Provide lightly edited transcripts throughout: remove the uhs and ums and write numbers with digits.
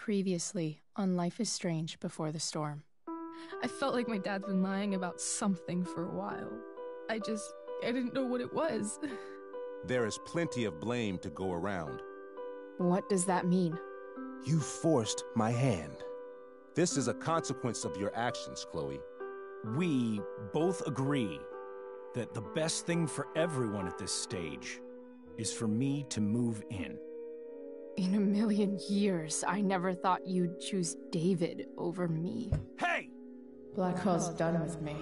Previously on Life is Strange Before the Storm. I felt like my dad's been lying about something for a while. I didn't know what it was. There is plenty of blame to go around. What does that mean? You forced my hand. This is a consequence of your actions, Chloe. We both agree that the best thing for everyone at this stage is for me to move in. In a million years, I never thought you'd choose David over me. Hey! Blackwell's done with me.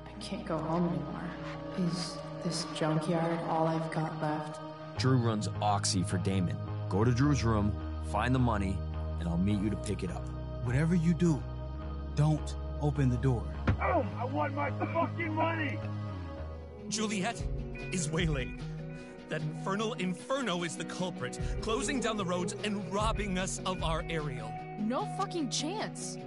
I can't go home anymore. Is this junkyard all I've got left? Drew runs Oxy for Damon. Go to Drew's room, find the money, and I'll meet you to pick it up. Whatever you do, don't open the door. Oh, I want my fucking money! Juliet is waylaid. That infernal Inferno is the culprit, closing down the roads and robbing us of our Ariel. No fucking chance.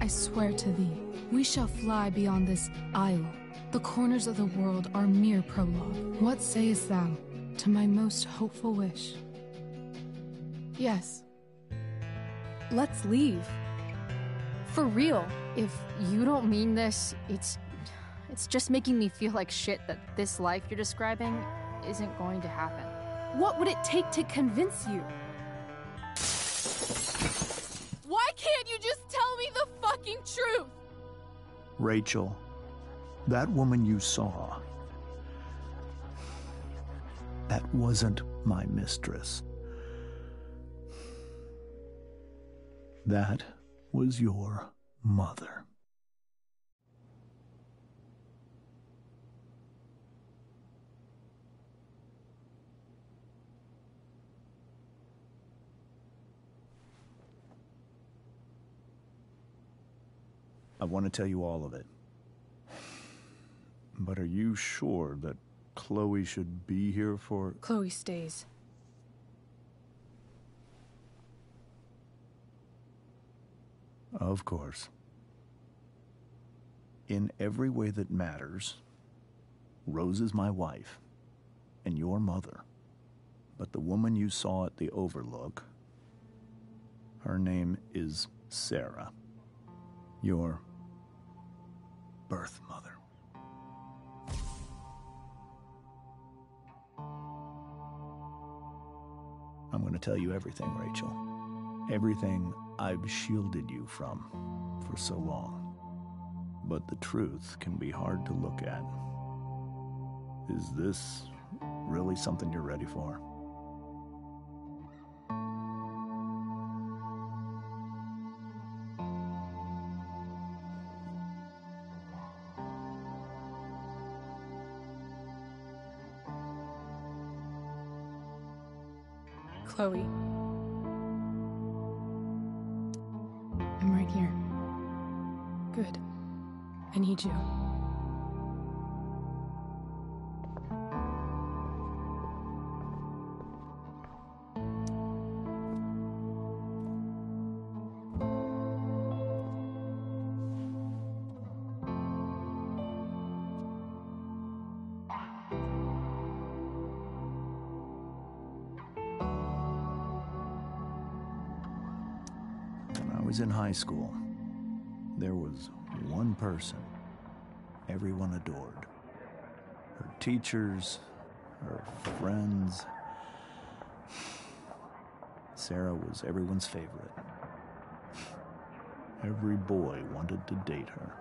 I swear to thee, we shall fly beyond this isle. The corners of the world are mere prologue. What sayest thou to my most hopeful wish? Yes. Let's leave. For real. If you don't mean this, it's just making me feel like shit that this life you're describing isn't going to happen. What would it take to convince you? Why can't you just tell me the fucking truth? Rachel, that woman you saw, that wasn't my mistress. That was your mother. I want to tell you all of it. But are you sure that Chloe should be here for... Chloe stays. Of course. In every way that matters, Rose is my wife and your mother. But the woman you saw at the Overlook, her name is Sarah. Your birth mother. I'm going to tell you everything, Rachel. Everything I've shielded you from for so long. But the truth can be hard to look at. Is this really something you're ready for? Chloe. I'm right here. Good. I need you. When I was in high school, there was one person everyone adored. Her teachers, her friends. Sarah was everyone's favorite. Every boy wanted to date her.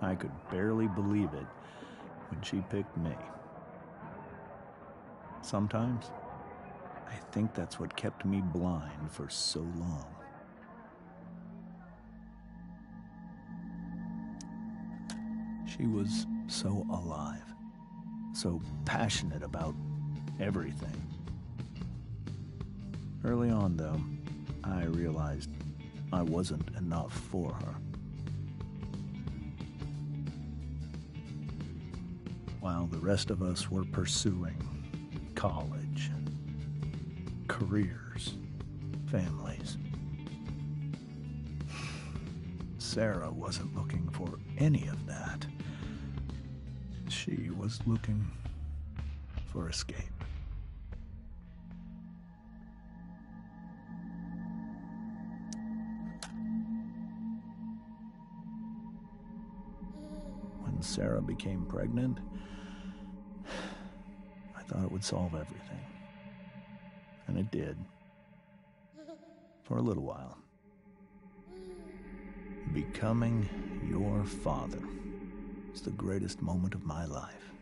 I could barely believe it when she picked me. Sometimes, I think that's what kept me blind for so long. She was so alive, so passionate about everything. Early on, though, I realized I wasn't enough for her. While the rest of us were pursuing college, careers, families, Sarah wasn't looking for any of that. She was looking for escape. when Sarah became pregnant, I thought it would solve everything. And it did. For a little while. Becoming your father is the greatest moment of my life.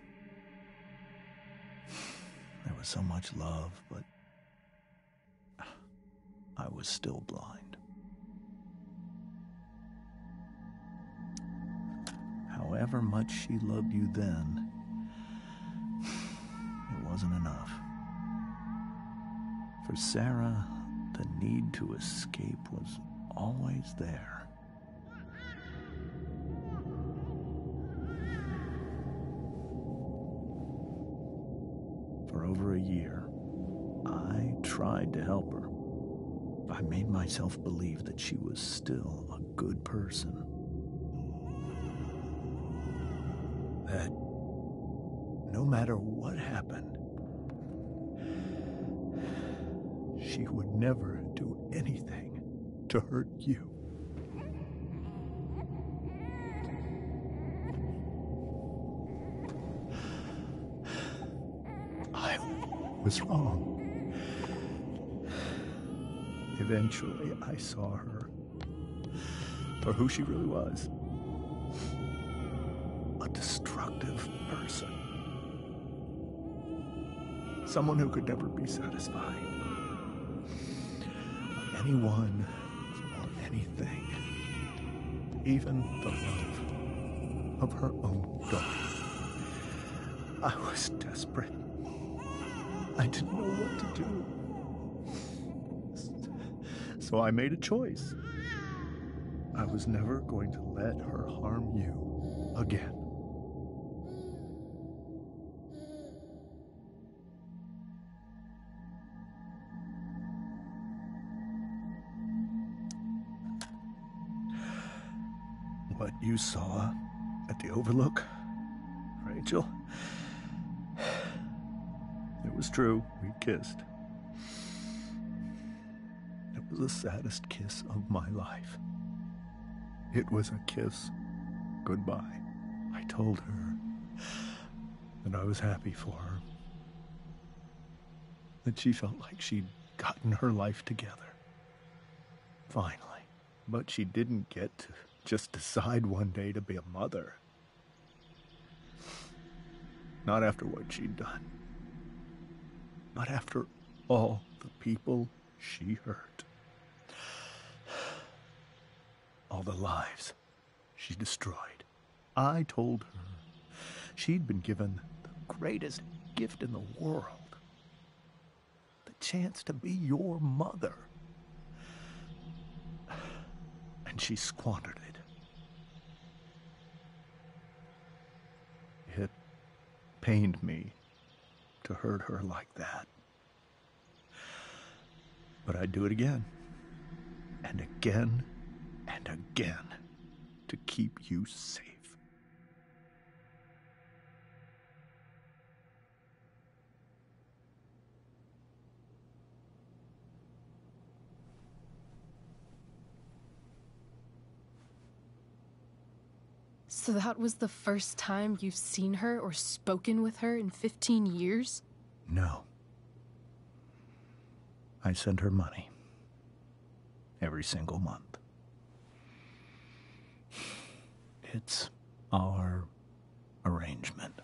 There was so much love, but I was still blind. However much she loved you then, it wasn't enough. For Sarah, the need to escape was always there. For over a year, I tried to help her. I made myself believe that she was still a good person. That no matter what happened, she would never do anything to hurt you. I was wrong. Eventually, I saw her for who she really was. A destructive person. Someone who could never be satisfied. Anyone or anything. Even the love of her own daughter. I was desperate. I didn't know what to do. So I made a choice. I was never going to let her harm you again. What you saw at the Overlook, Rachel, it was true. We kissed. It was the saddest kiss of my life. It was a kiss goodbye. I told her that I was happy for her. That she felt like she'd gotten her life together. Finally. But she didn't get to just decide one day to be a mother. Not after what she'd done. Not after all the people she hurt. All the lives she destroyed. I told her she'd been given the greatest gift in the world. The chance to be your mother. And she squandered it. It pained me to hurt her like that. But I'd do it again. And again. And again. To keep you safe. So that was the first time you've seen her or spoken with her in 15 years? No. I sent her money. Every single month. It's our arrangement.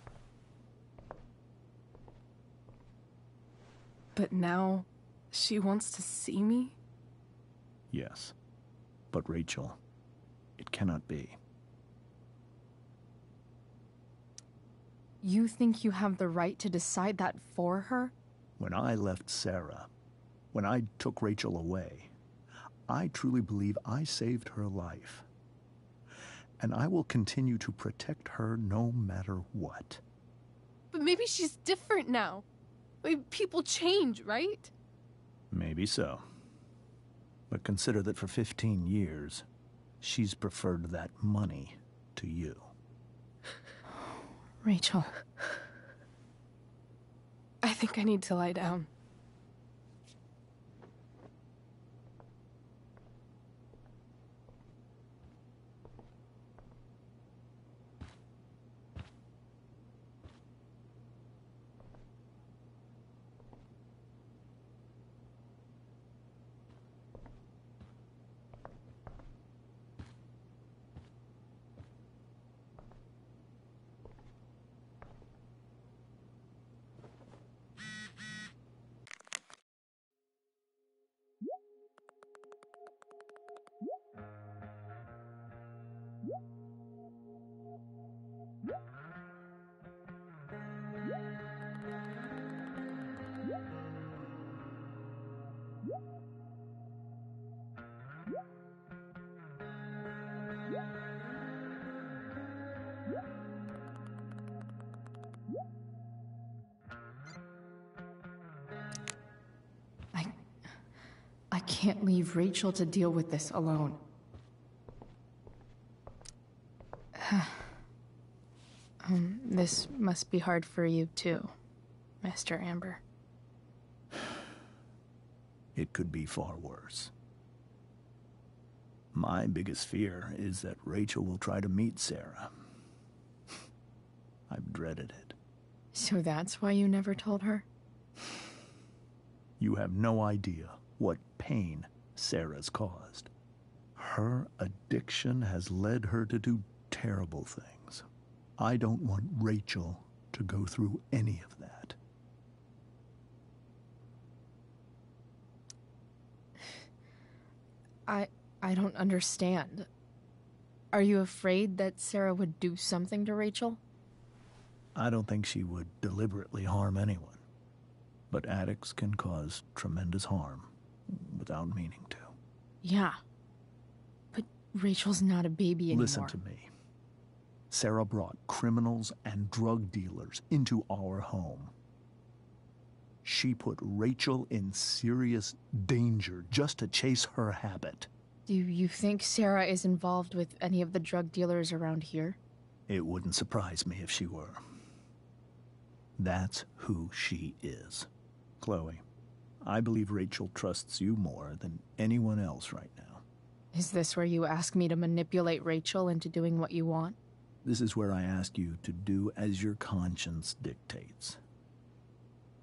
But now, she wants to see me? Yes. But Rachel, it cannot be. You think you have the right to decide that for her? When I left Sarah, when I took Rachel away, I truly believe I saved her life. And I will continue to protect her no matter what. But maybe she's different now. Maybe people change, right? Maybe so. But consider that for 15 years, she's preferred that money to you. Rachel. I think I need to lie down. can't leave Rachel to deal with this alone. This must be hard for you too, Mr. Amber. It could be far worse. My biggest fear is that Rachel will try to meet Sarah. I've dreaded it. So that's why you never told her? You have no idea what pain Sarah's caused. Her addiction has led her to do terrible things. I don't want Rachel to go through any of that. I don't understand. Are you afraid that Sarah would do something to Rachel? I don't think she would deliberately harm anyone. But addicts can cause tremendous harm without meaning to. Yeah. But Rachel's not a baby anymore. Listen to me. Sarah brought criminals and drug dealers into our home. She put Rachel in serious danger just to chase her habit. Do you think Sarah is involved with any of the drug dealers around here? It wouldn't surprise me if she were. That's who she is. Chloe, I believe Rachel trusts you more than anyone else right now. Is this where you ask me to manipulate Rachel into doing what you want? This is where I ask you to do as your conscience dictates.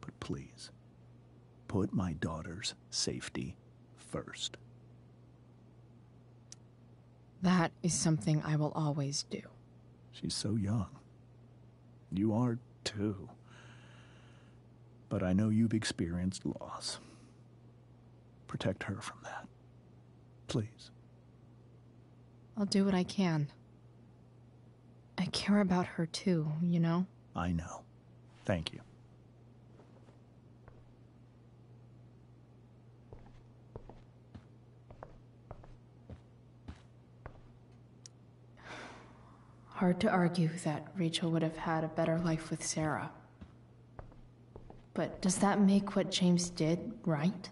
But please, put my daughter's safety first. That is something I will always do. She's so young. You are too. But I know you've experienced loss. Protect her from that. Please. I'll do what I can. I care about her too, you know? I know. Thank you. Hard to argue that Rachel would have had a better life with Sarah. But does that make what James did right?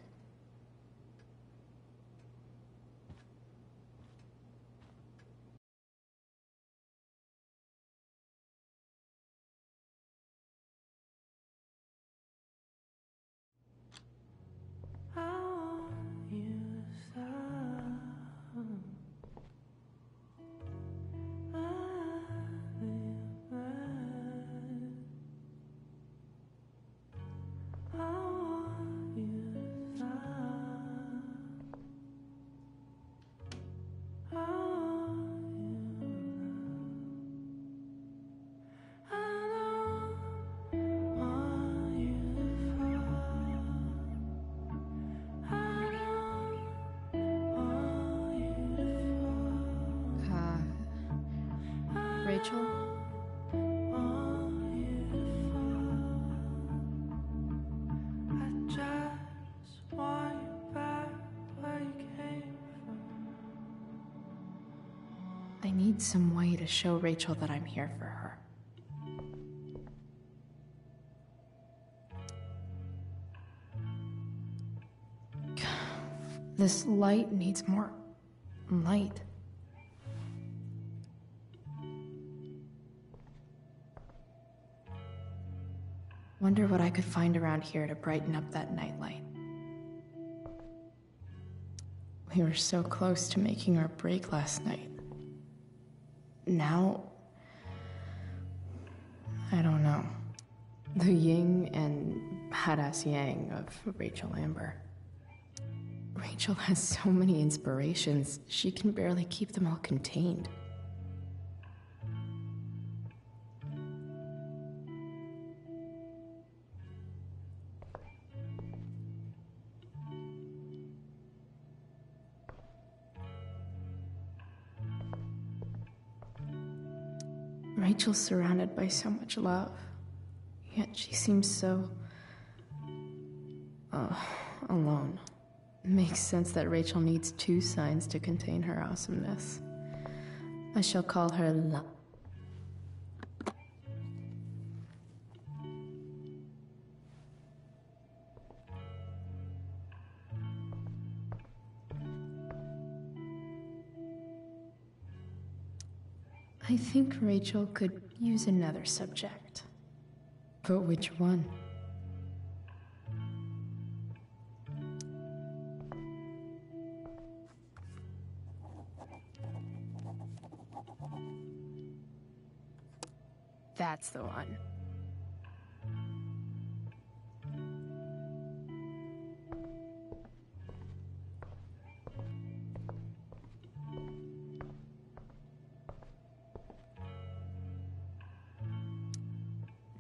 Rachel? I need some way to show Rachel that I'm here for her. This light needs more light. Wonder what I could find around here to brighten up that nightlight. We were so close to making our break last night. Now, I don't know. The yin and badass yang of Rachel Amber. Rachel has so many inspirations, she can barely keep them all contained. Rachel's surrounded by so much love, yet she seems so... alone. It makes sense that Rachel needs two signs to contain her awesomeness. I shall call her Love. I think Rachel could use another subject. But which one? That's the one.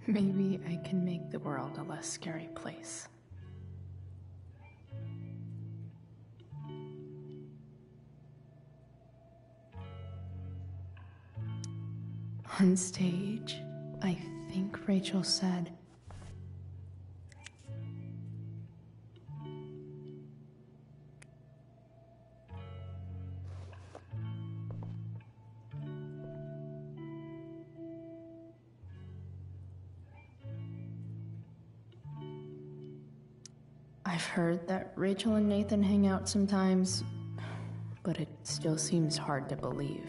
Maybe I can make the world a less scary place. On stage, I think Rachel said, I've heard that Rachel and Nathan hang out sometimes, but it still seems hard to believe.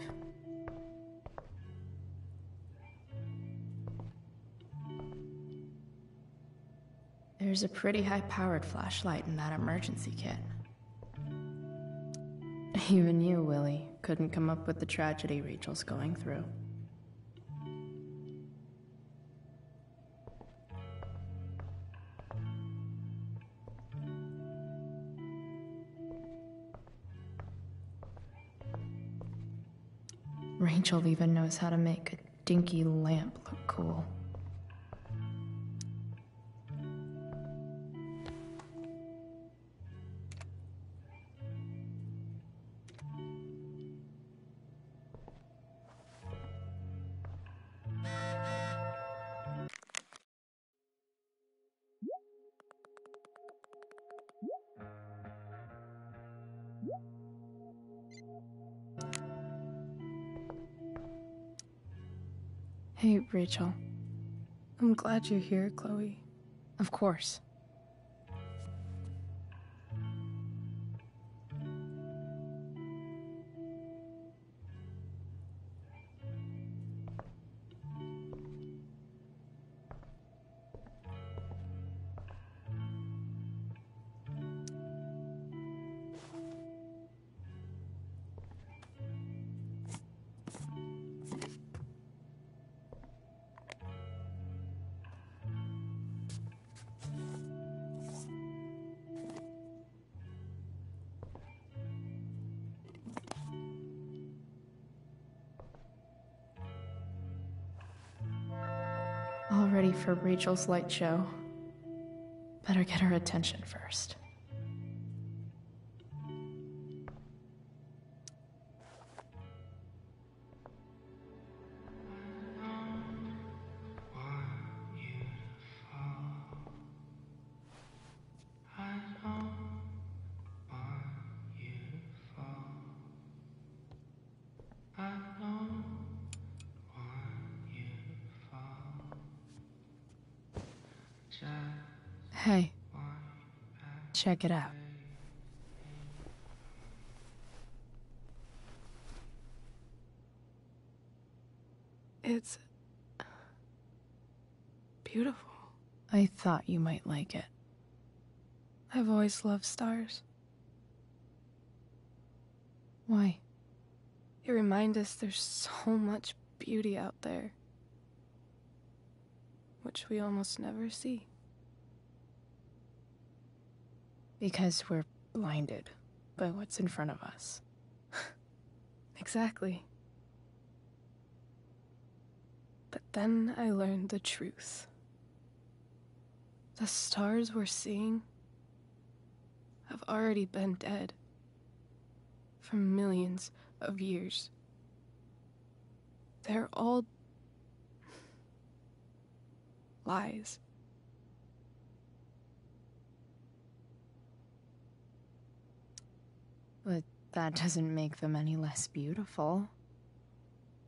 There's a pretty high-powered flashlight in that emergency kit. Even you, Willie, couldn't come up with the tragedy Rachel's going through. Rachel even knows how to make a dinky lamp look cool. Hey, Rachel. I'm glad you're here, Chloe. Of course. All ready for Rachel's light show. Better get her attention first. Hey, check it out. It's beautiful. I thought you might like it. I've always loved stars. Why? They remind us there's so much beauty out there, which we almost never see. Because we're blinded by what's in front of us. Exactly. But then I learned the truth. The stars we're seeing have already been dead for millions of years. They're all lies. But that doesn't make them any less beautiful,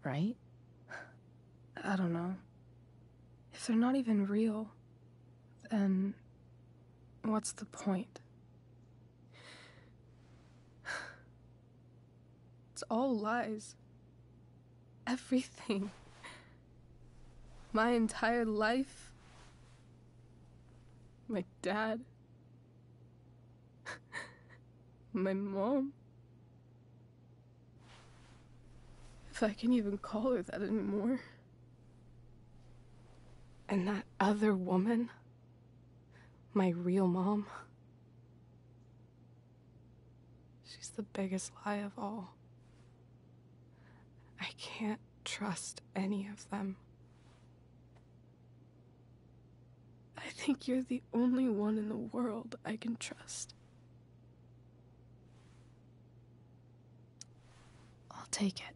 right? I don't know. If they're not even real, then what's the point? It's all lies. everything. My entire life. My dad. My mom. If I can even call her that anymore. And that other woman. My real mom. She's the biggest lie of all. I can't trust any of them. I think you're the only one in the world I can trust. I'll take it.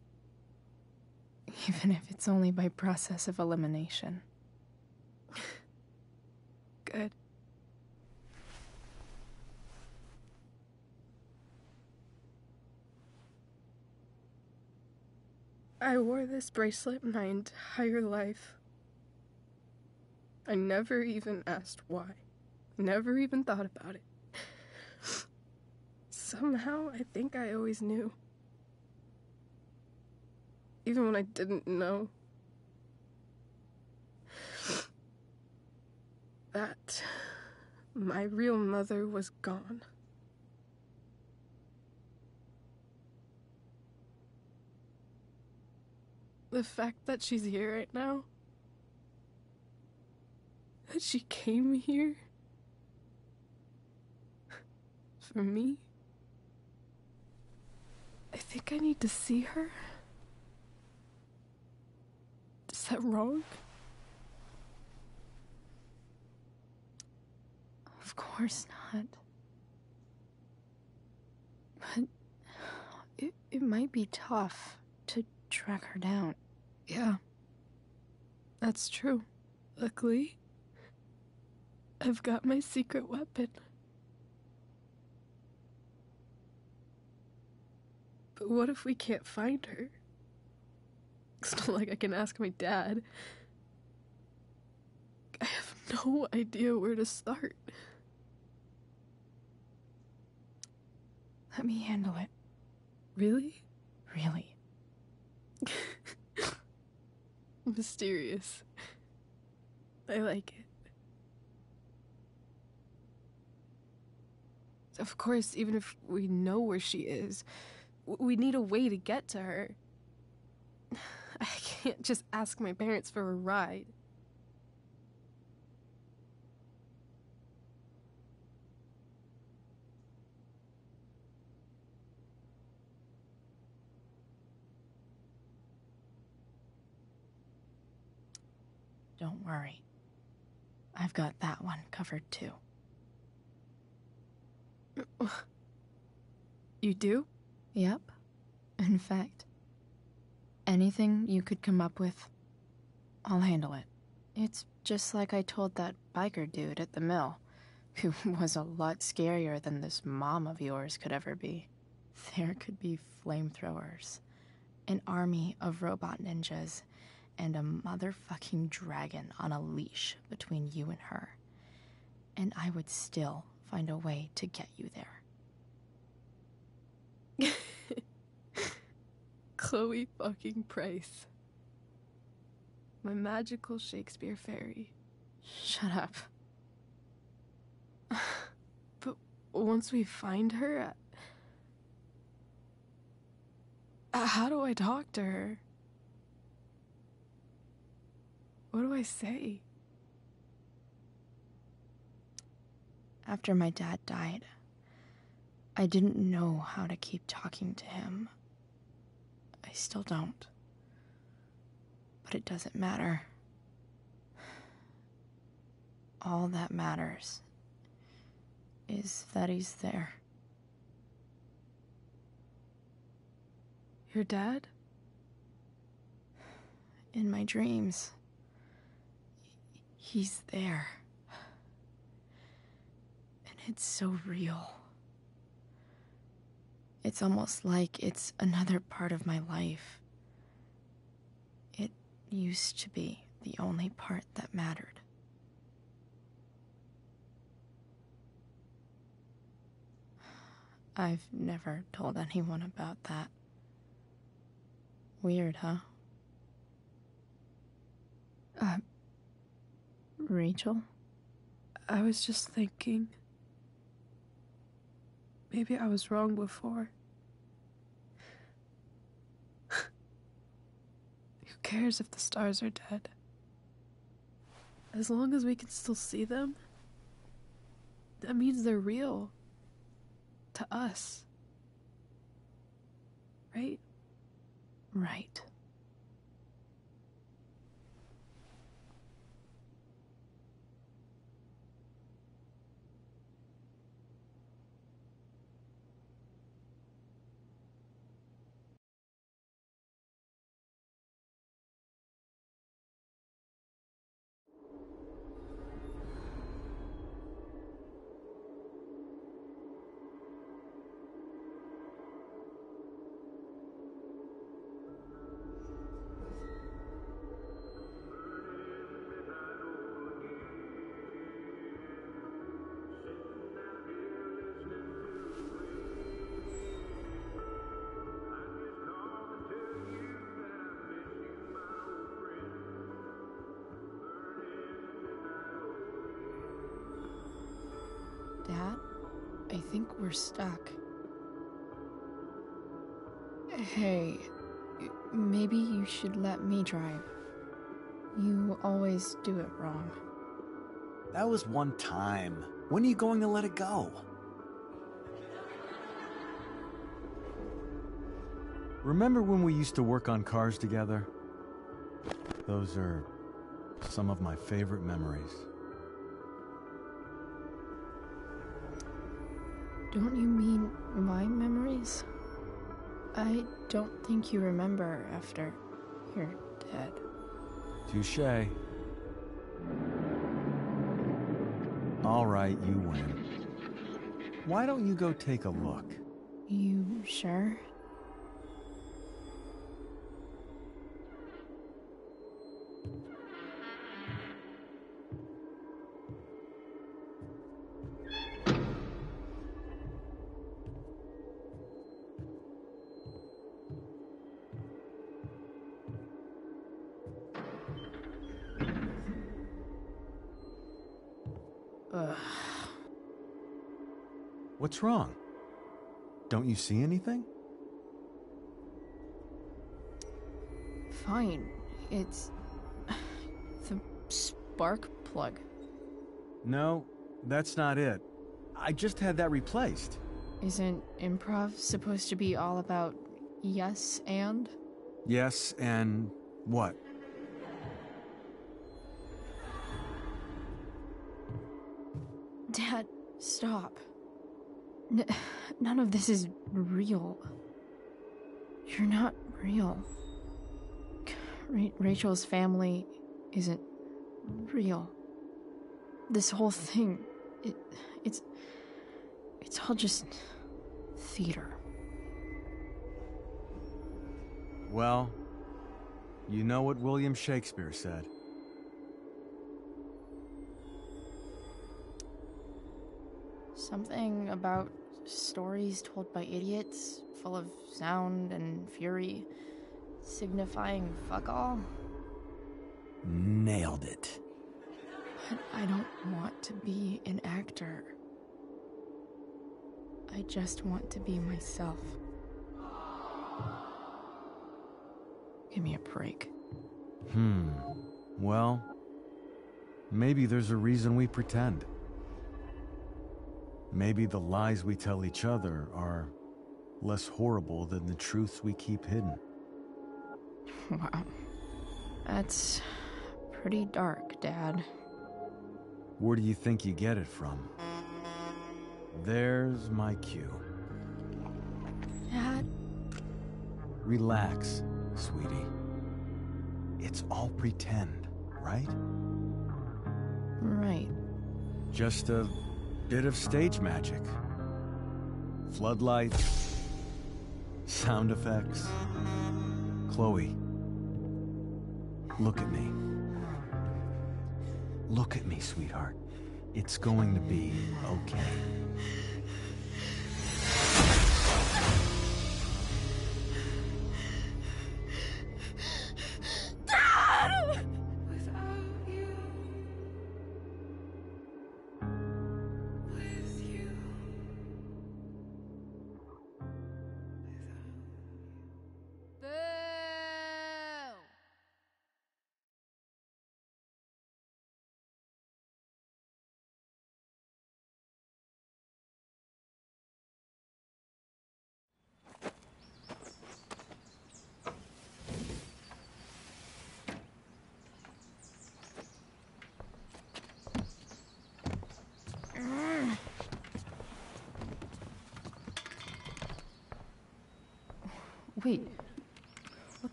Even if it's only by process of elimination. Good. I wore this bracelet my entire life. I never even asked why. Never even thought about it. Somehow, I think I always knew. Even when I didn't know. That my real mother was gone. The fact that she's here right now, that she came here for me, I think I need to see her. Is that wrong? Of course not. But it might be tough to track her down. Yeah, that's true. Luckily, I've got my secret weapon. But what if we can't find her? It's not like I can ask my dad. I have no idea where to start. Let me handle it. Really? Really. Mysterious. I like it. Of course, even if we know where she is, we need a way to get to her. I can't just ask my parents for a ride. Don't worry. I've got that one covered too. You do? Yep. In fact, anything you could come up with, I'll handle it. It's just like I told that biker dude at the mill, who was a lot scarier than this mom of yours could ever be. There could be flamethrowers, an army of robot ninjas, and a motherfucking dragon on a leash between you and her. And I would still find a way to get you there. Chloe fucking Price. My magical Shakespeare fairy. Shut up. But once we find her, how do I talk to her? What do I say? After my dad died, I didn't know how to keep talking to him. I still don't. But it doesn't matter. All that matters is that he's there. Your dad? In my dreams. He's there. And it's so real. It's almost like it's another part of my life. It used to be the only part that mattered. I've never told anyone about that. Weird, huh? Rachel? I was just thinking. Maybe I was wrong before. Who cares if the stars are dead? As long as we can still see them, that means they're real. To us. Right? Right. Dad, I think we're stuck. Hey, maybe you should let me drive. You always do it wrong. That was one time. When are you going to let it go? Remember when we used to work on cars together? Those are some of my favorite memories. Don't you mean my memories? I don't think you remember after you're dead. Touché. All right, you win. Why don't you go take a look? You sure? Ugh. What's wrong? Don't you see anything? Fine. It's the spark plug. No, that's not it. I just had that replaced. Isn't improv supposed to be all about yes and? Yes, and what? Dad, stop. None of this is real. You're not real. Rachel's family isn't real. This whole thing, it's all just theater. Well, you know what William Shakespeare said. Something about stories told by idiots, full of sound and fury, signifying fuck all. Nailed it. But I don't want to be an actor. I just want to be myself. Give me a break. Well, maybe there's a reason we pretend. Maybe the lies we tell each other are less horrible than the truths we keep hidden. Wow. That's pretty dark, Dad. Where do you think you get it from? There's my cue. Dad? Relax, sweetie. It's all pretend, right? Right. Just a bit of stage magic. Floodlights, sound effects. Chloe, look at me. Look at me, sweetheart. It's going to be okay. Dad! Without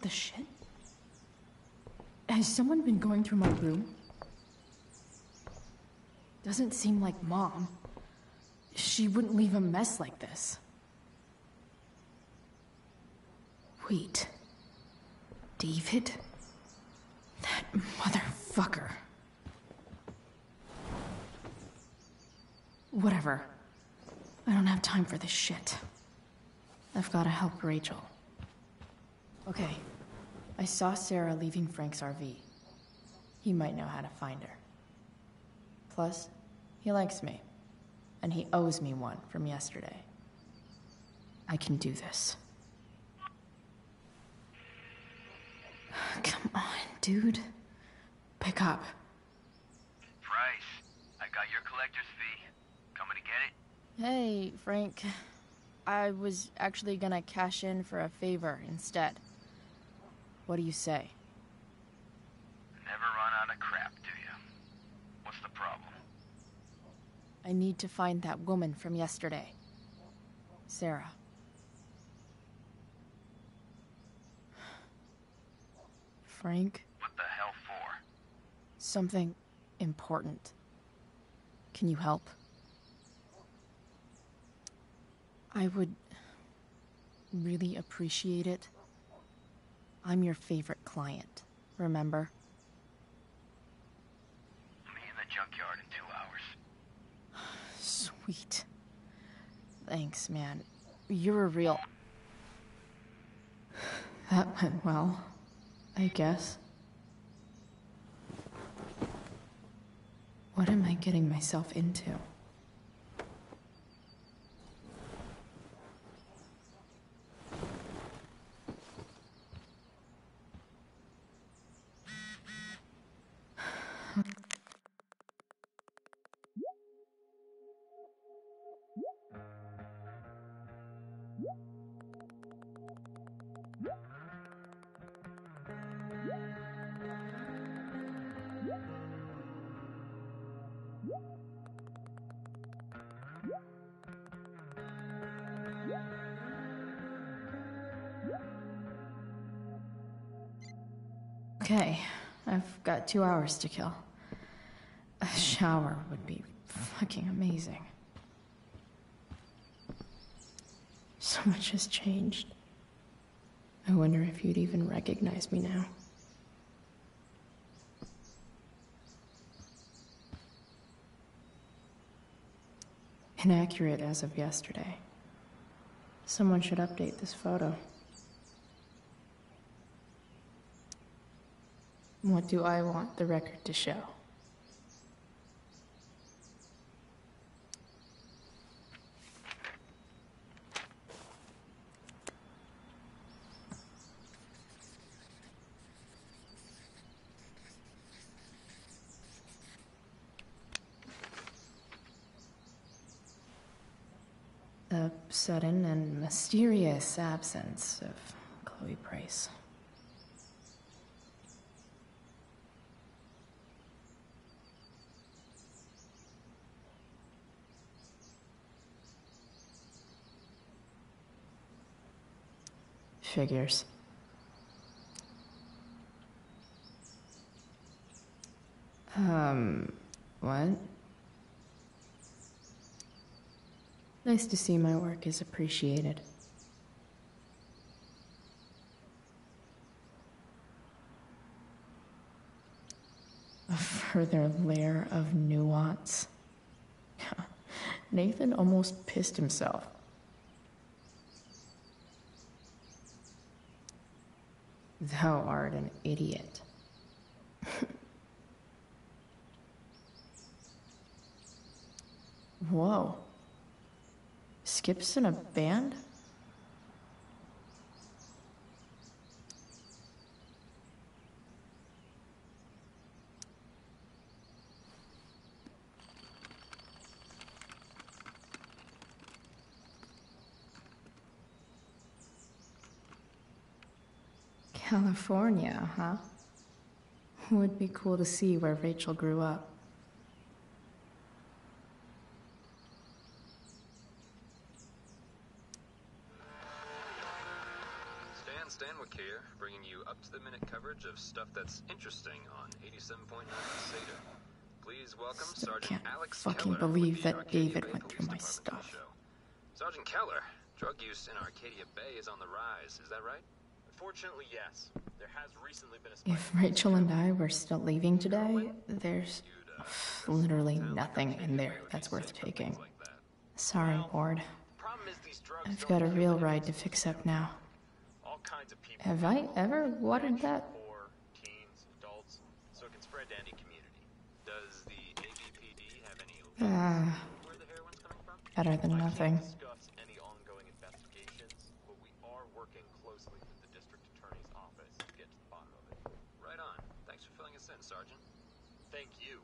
the shit? Has someone been going through my room? Doesn't seem like Mom. She wouldn't leave a mess like this. Wait. David? That motherfucker. Whatever. I don't have time for this shit. I've gotta help Rachel. Okay. I saw Sarah leaving Frank's RV. He might know how to find her. Plus, he likes me. And he owes me one from yesterday. I can do this. Come on, dude. Pick up. Price, I got your collector's fee. Coming to get it? Hey, Frank. I was actually gonna cash in for a favor instead. What do you say? Never run out of crap, do you? What's the problem? I need to find that woman from yesterday. Sarah. Frank? What the hell for? Something important. Can you help? I would really appreciate it. I'm your favorite client, remember? Meet in the junkyard in 2 hours. Sweet. Thanks, man. You're a real... That went well, I guess. What am I getting myself into? Okay, I've got 2 hours to kill. A shower would be fucking amazing. So much has changed. I wonder if you'd even recognize me now. Inaccurate as of yesterday. Someone should update this photo. What do I want the record to show? The sudden and mysterious absence of Chloe Price. Figures. What? Nice to see my work is appreciated. A further layer of nuance. Nathan almost pissed himself. Thou art an idiot. Whoa. Skip's in a band? California, huh? Would be cool to see where Rachel grew up. Stan Stanwyck here, bringing you coverage of stuff that's interesting on 87.9 Zeta. Please welcome Still Sergeant can't Alex fucking Keller. believe that David went through my stuff. Sergeant Keller, drug use in Arcadia Bay is on the rise, is that right? Unfortunately, yes. There has recently been a spike. If Rachel and I were still leaving today, there's literally nothing in there that's worth taking. Sorry, Ward. I've got a real ride to fix up now. All kinds of people. Have I ever watered that? Poor, teens, adults, so it can spread to any community. Does the ABPD have any where the heroin's coming from? Better than nothing. Discuss any ongoing investigations, but we are working closely with the district attorney's office to get to the bottom of it. Right on. Thanks for filling us in, Sergeant. Thank you.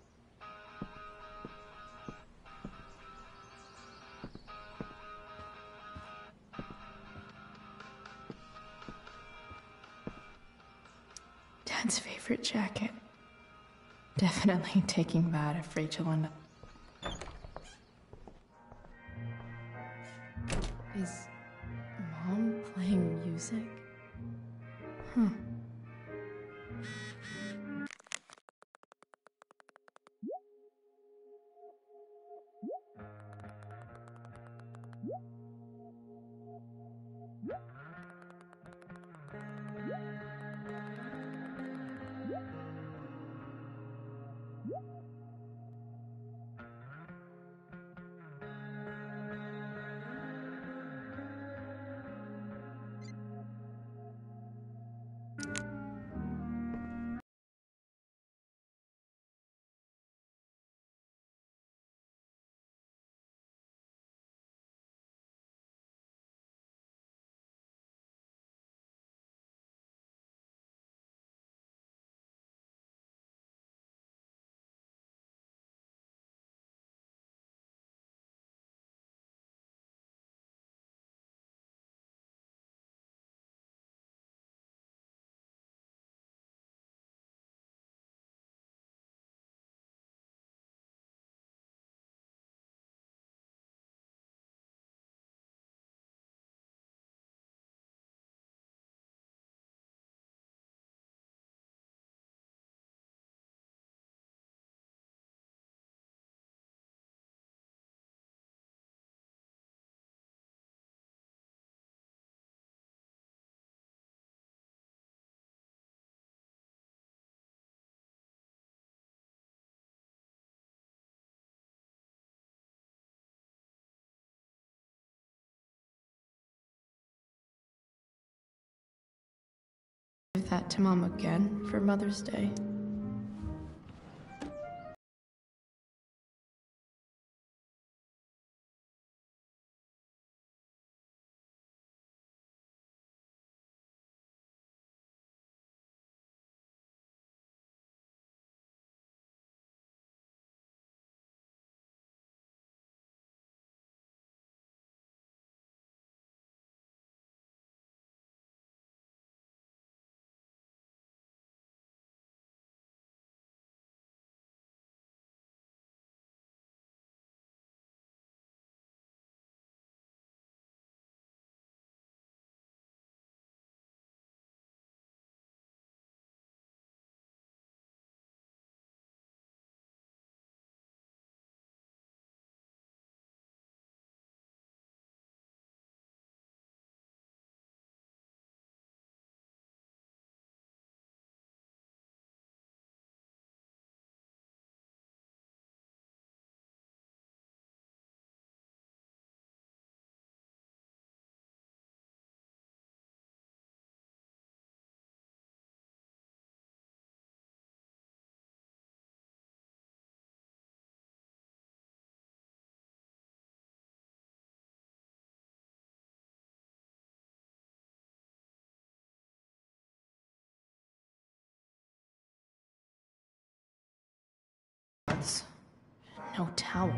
Dad's favorite jacket. Definitely taking that if Rachel and... Is Mom playing music? Huh. Give that to Mom again for Mother's Day. No towel.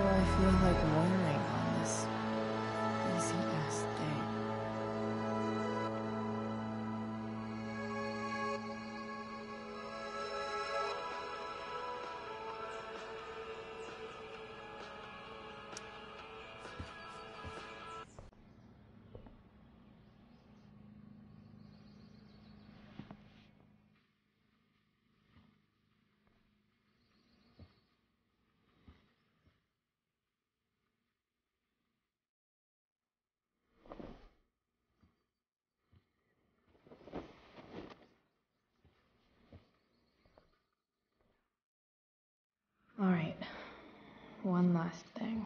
I feel like wearing on this easy-ass day? Alright, one last thing.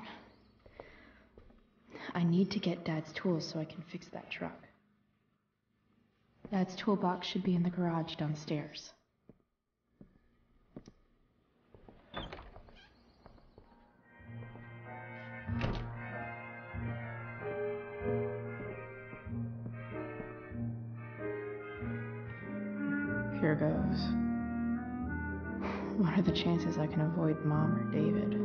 I need to get Dad's tools so I can fix that truck. Dad's toolbox should be in the garage downstairs. Here goes. What are the chances I can avoid Mom or David?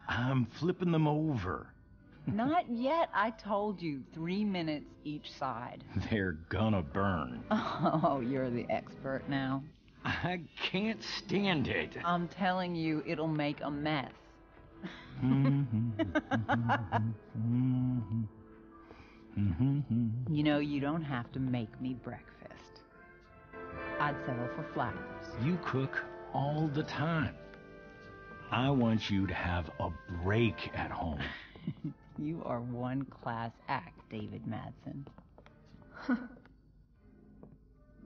I'm flipping them over. Not yet. I told you, 3 minutes each side. They're gonna burn. Oh, you're the expert now. I can't stand it. I'm telling you, it'll make a mess. You know, you don't have to make me breakfast. I'd settle for flowers. You cook all the time. I want you to have a break at home. You are one class act, David Madsen.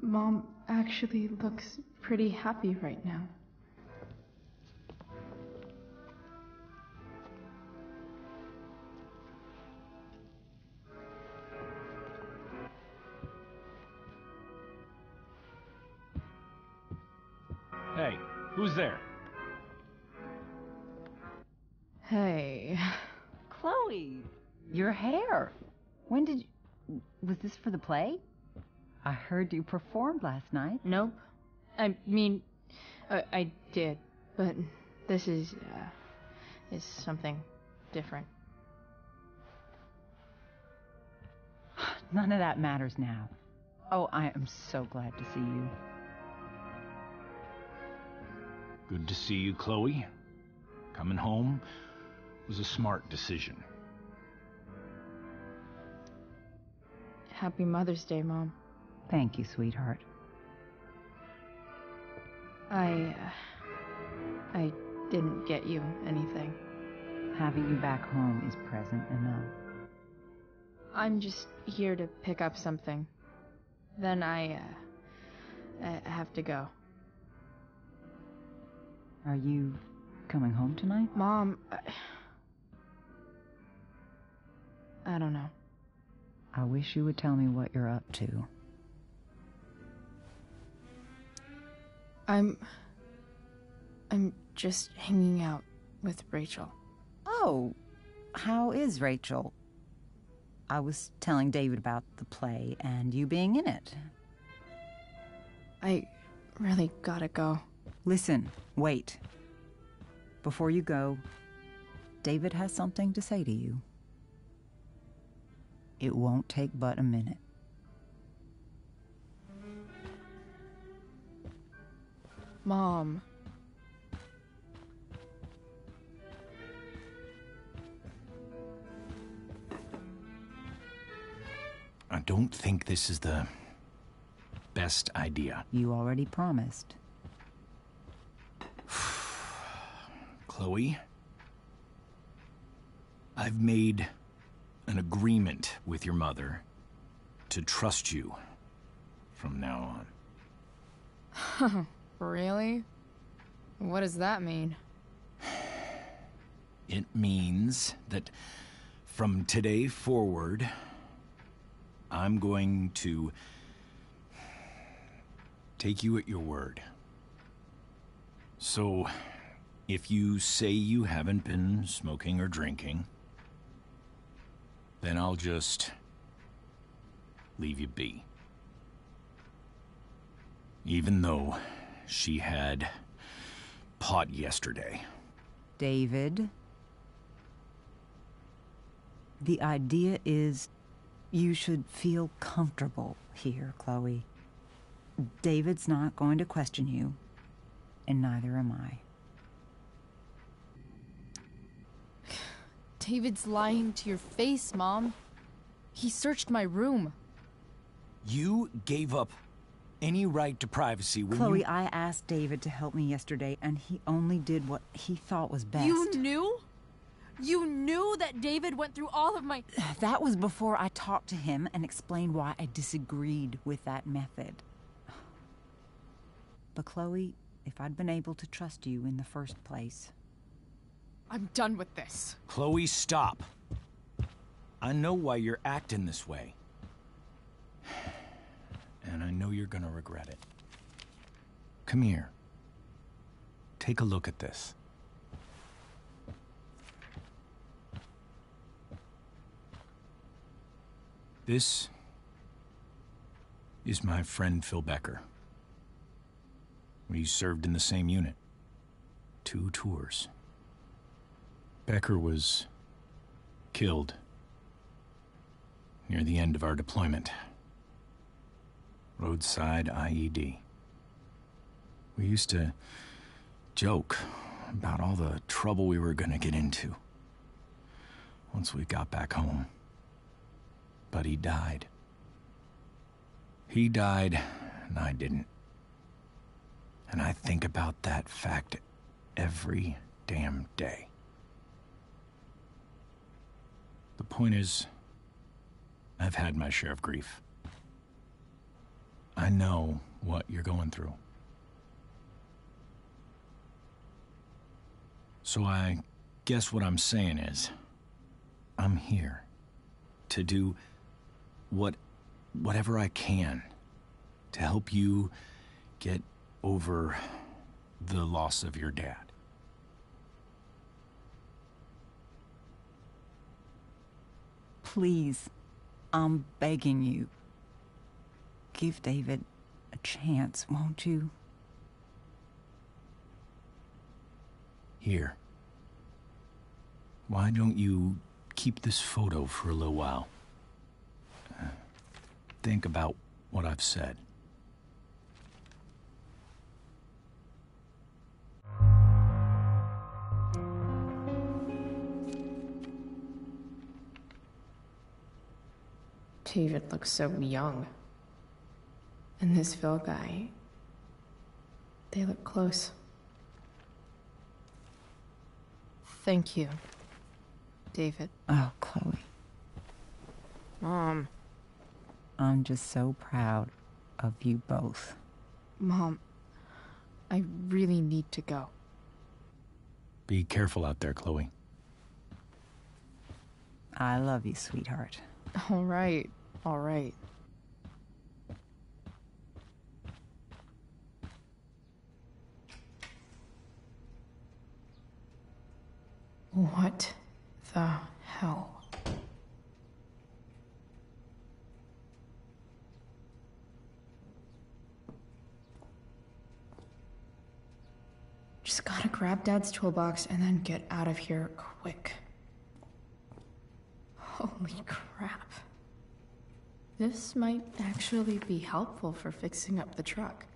Mom actually looks pretty happy right now. Hey, who's there? Hey. Chloe, your hair. When did you... Was this for the play? I heard you performed last night. Nope. I mean, I did, but this is something different. None of that matters now. Oh, I am so glad to see you. Good to see you, Chloe. Coming home was a smart decision. Happy Mother's Day, Mom. Thank you, sweetheart. I didn't get you anything. Having you back home is present enough. I'm just here to pick up something. Then I have to go. Are you coming home tonight? Mom, I don't know. I wish you would tell me what you're up to. I'm just hanging out with Rachel. Oh, how is Rachel? I was telling David about the play and you being in it. I really gotta go. Listen, wait. Before you go, David has something to say to you. It won't take but a minute. Mom. I don't think this is the best idea. You already promised. Chloe, I've made an agreement with your mother to trust you from now on. Really? What does that mean? It means that from today forward, I'm going to take you at your word. So, if you say you haven't been smoking or drinking, then I'll just leave you be. Even though she had pot yesterday. David, the idea is you should feel comfortable here, Chloe. David's not going to question you, and neither am I. David's lying to your face, Mom. He searched my room. You gave up any right to privacy when Chloe, you... I asked David to help me yesterday, and he only did what he thought was best. You knew? You knew that David went through all of my... That was before I talked to him and explained why I disagreed with that method. But Chloe, if I'd been able to trust you in the first place... I'm done with this. Chloe, stop. I know why you're acting this way. And I know you're gonna regret it. Come here. Take a look at this. This is my friend Phil Becker. We served in the same unit. 2 tours. Becker was killed near the end of our deployment. Roadside IED. We used to joke about all the trouble we were gonna get into once we got back home. But he died. He died, and I didn't. And I think about that fact every damn day. The point is, I've had my share of grief. I know what you're going through. So I guess what I'm saying is, I'm here to do whatever I can to help you get over the loss of your dad. Please, I'm begging you. Give David a chance, won't you? Here. Why don't you keep this photo for a little while? Think about what I've said. David looks so young. And this Phil guy, they look close. Thank you, David. Oh, Chloe. Mom. I'm just so proud of you both. Mom, I really need to go. Be careful out there, Chloe. I love you, sweetheart. All right, all right. What the hell? Just gotta grab Dad's toolbox and then get out of here quick. Holy crap. This might actually be helpful for fixing up the truck.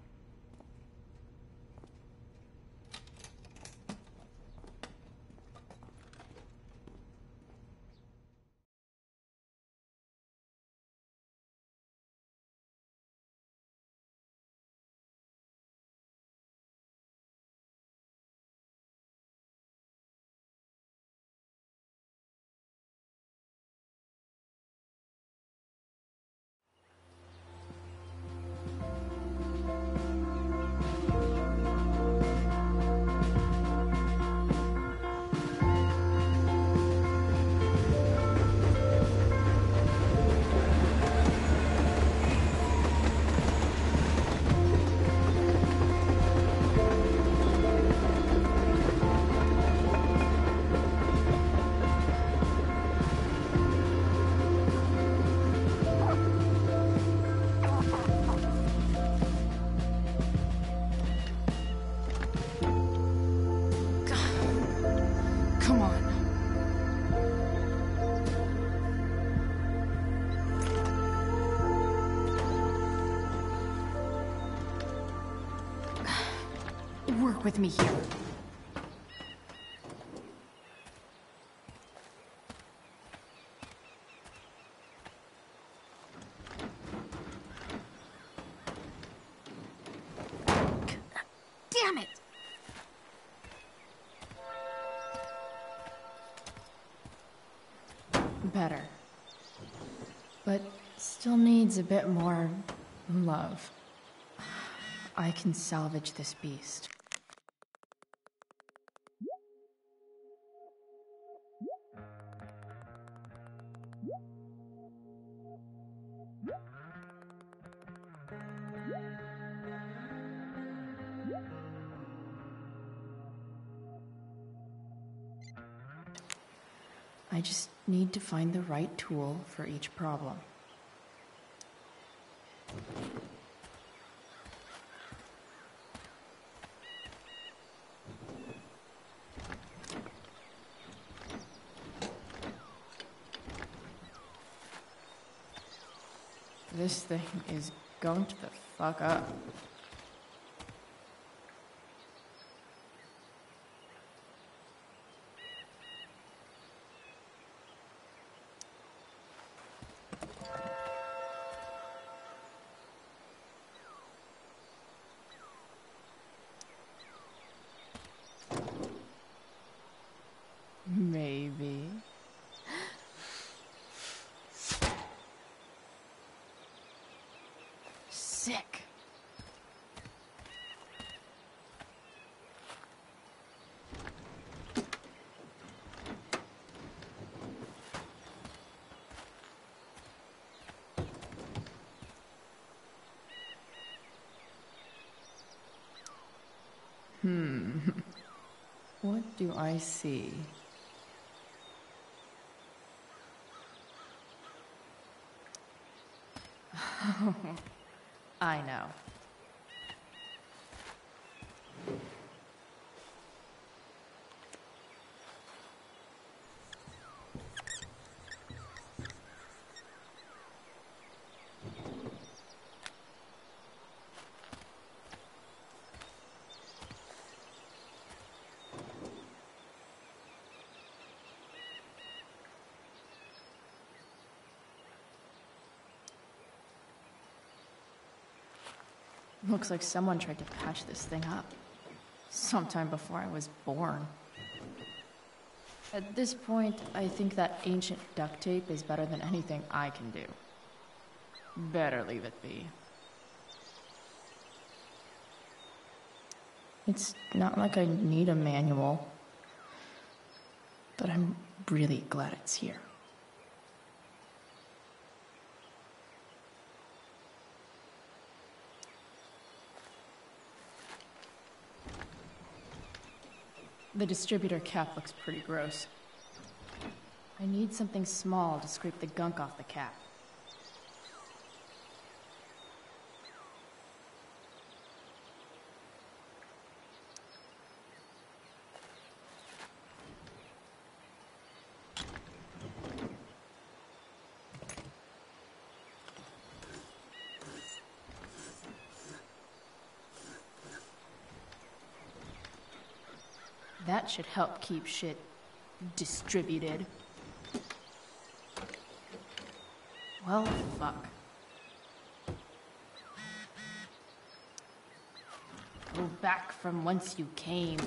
Work with me here. Damn it! Better. But still needs a bit more love. I can salvage this beast. I just need to find the right tool for each problem. This thing is going to the fuck up. Maybe. Sick. What do I see? I know. Looks like someone tried to patch this thing up. Sometime before I was born. At this point, I think that ancient duct tape is better than anything I can do. Better leave it be. It's not like I need a manual, but I'm really glad it's here. The distributor cap looks pretty gross. I need something small to scrape the gunk off the cap. That should help keep shit distributed. Well, fuck. Go back from whence you came.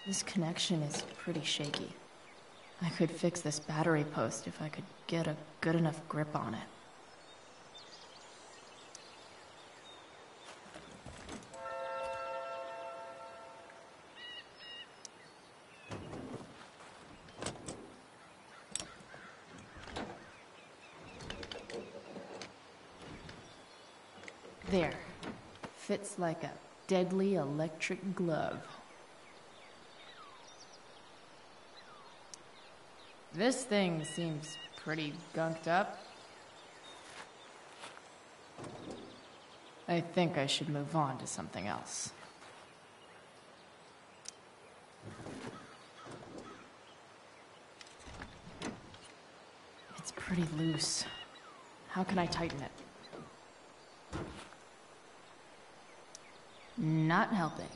This connection is pretty shaky. I could fix this battery post if I could get a good enough grip on it. There. Fits like a deadly electric glove. This thing seems pretty gunked up. I think I should move on to something else. It's pretty loose. How can I tighten it? Not helping.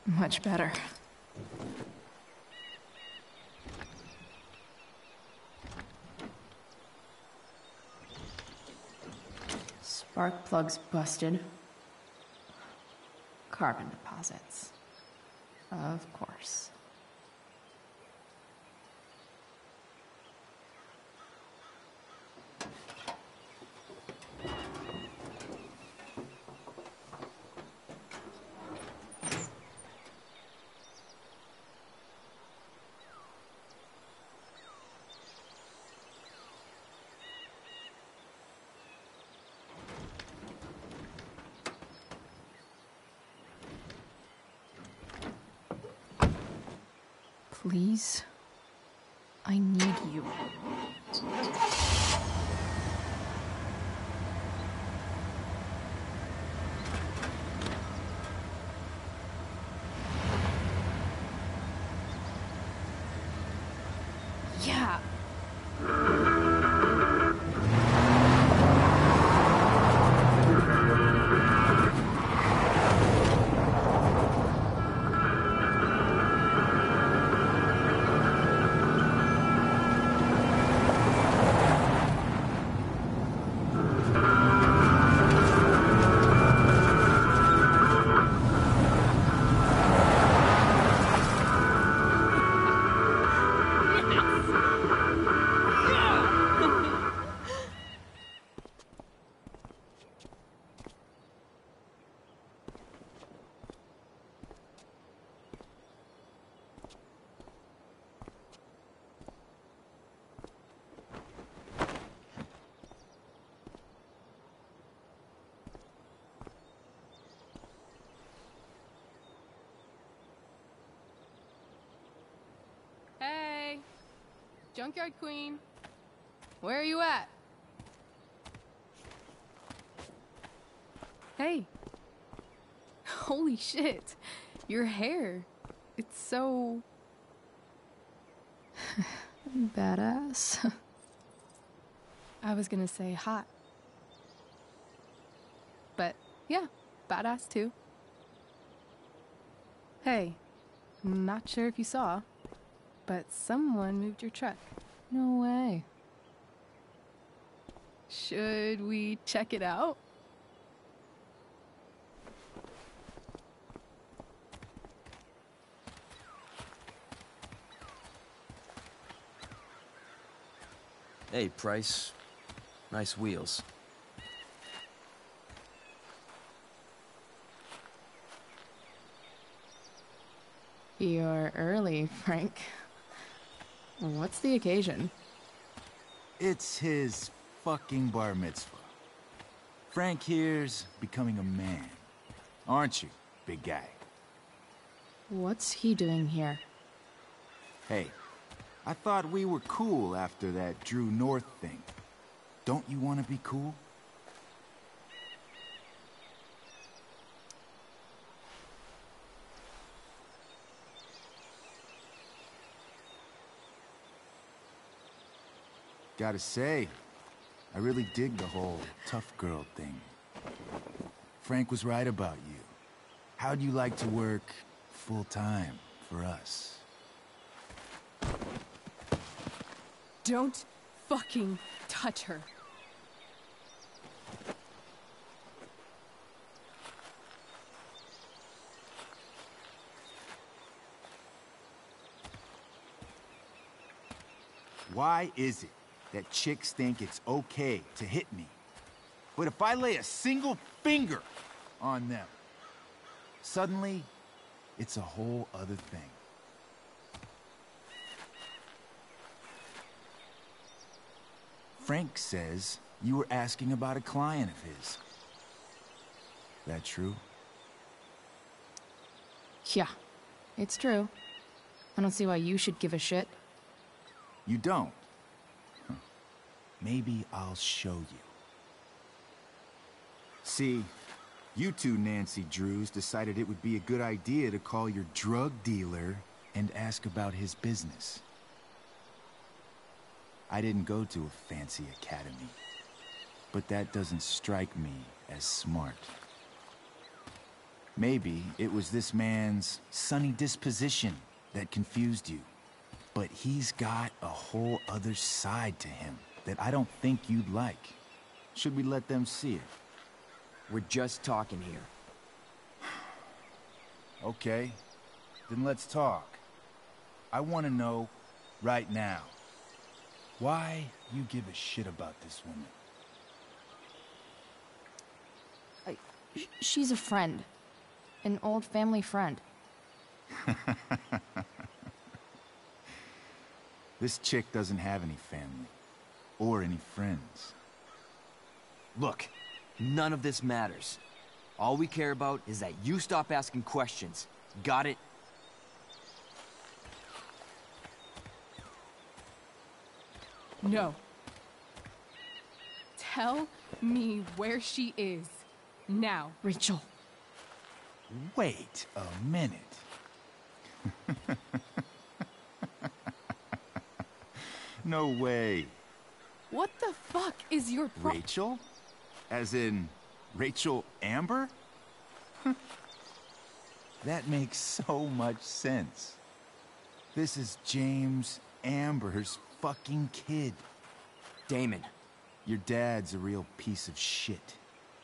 Much better. Spark plugs busted. Carbon deposits. Of course. Please, I need you. Yeah. Hey, Junkyard Queen, where are you at? Hey. Holy shit, your hair. It's so... Badass. I was gonna say hot. But yeah, badass too. Hey, not sure if you saw, but someone moved your truck. No way. Should we check it out? Hey, Price. Nice wheels. You're early, Frank. What's the occasion? It's his fucking bar mitzvah. Frank here's becoming a man. Aren't you, big guy? What's he doing here? Hey, I thought we were cool after that Drew North thing. Don't you want to be cool? Gotta say, I really dig the whole tough girl thing. Frank was right about you. How'd you like to work full-time for us? Don't fucking touch her. Why is it that chicks think it's okay to hit me? But if I lay a single finger on them, suddenly, it's a whole other thing. Frank says you were asking about a client of his. That true? Yeah, it's true. I don't see why you should give a shit. You don't? Huh. Maybe I'll show you. See, you two Nancy Drews decided it would be a good idea to call your drug dealer and ask about his business. I didn't go to a fancy academy, but that doesn't strike me as smart. Maybe it was this man's sunny disposition that confused you. But he's got a whole other side to him that I don't think you'd like. Should we let them see it? We're just talking here. Okay, then let's talk. I want to know, right now, why you give a shit about this woman. She's a friend. An old family friend. This chick doesn't have any family. Or any friends. Look, none of this matters. All we care about is that you stop asking questions. Got it? No. Tell me where she is. Now. Rachel. Wait a minute. No way. What the fuck is your Rachel? As in, Rachel Amber? That makes so much sense. This is James Amber's fucking kid. Damon. Your dad's a real piece of shit,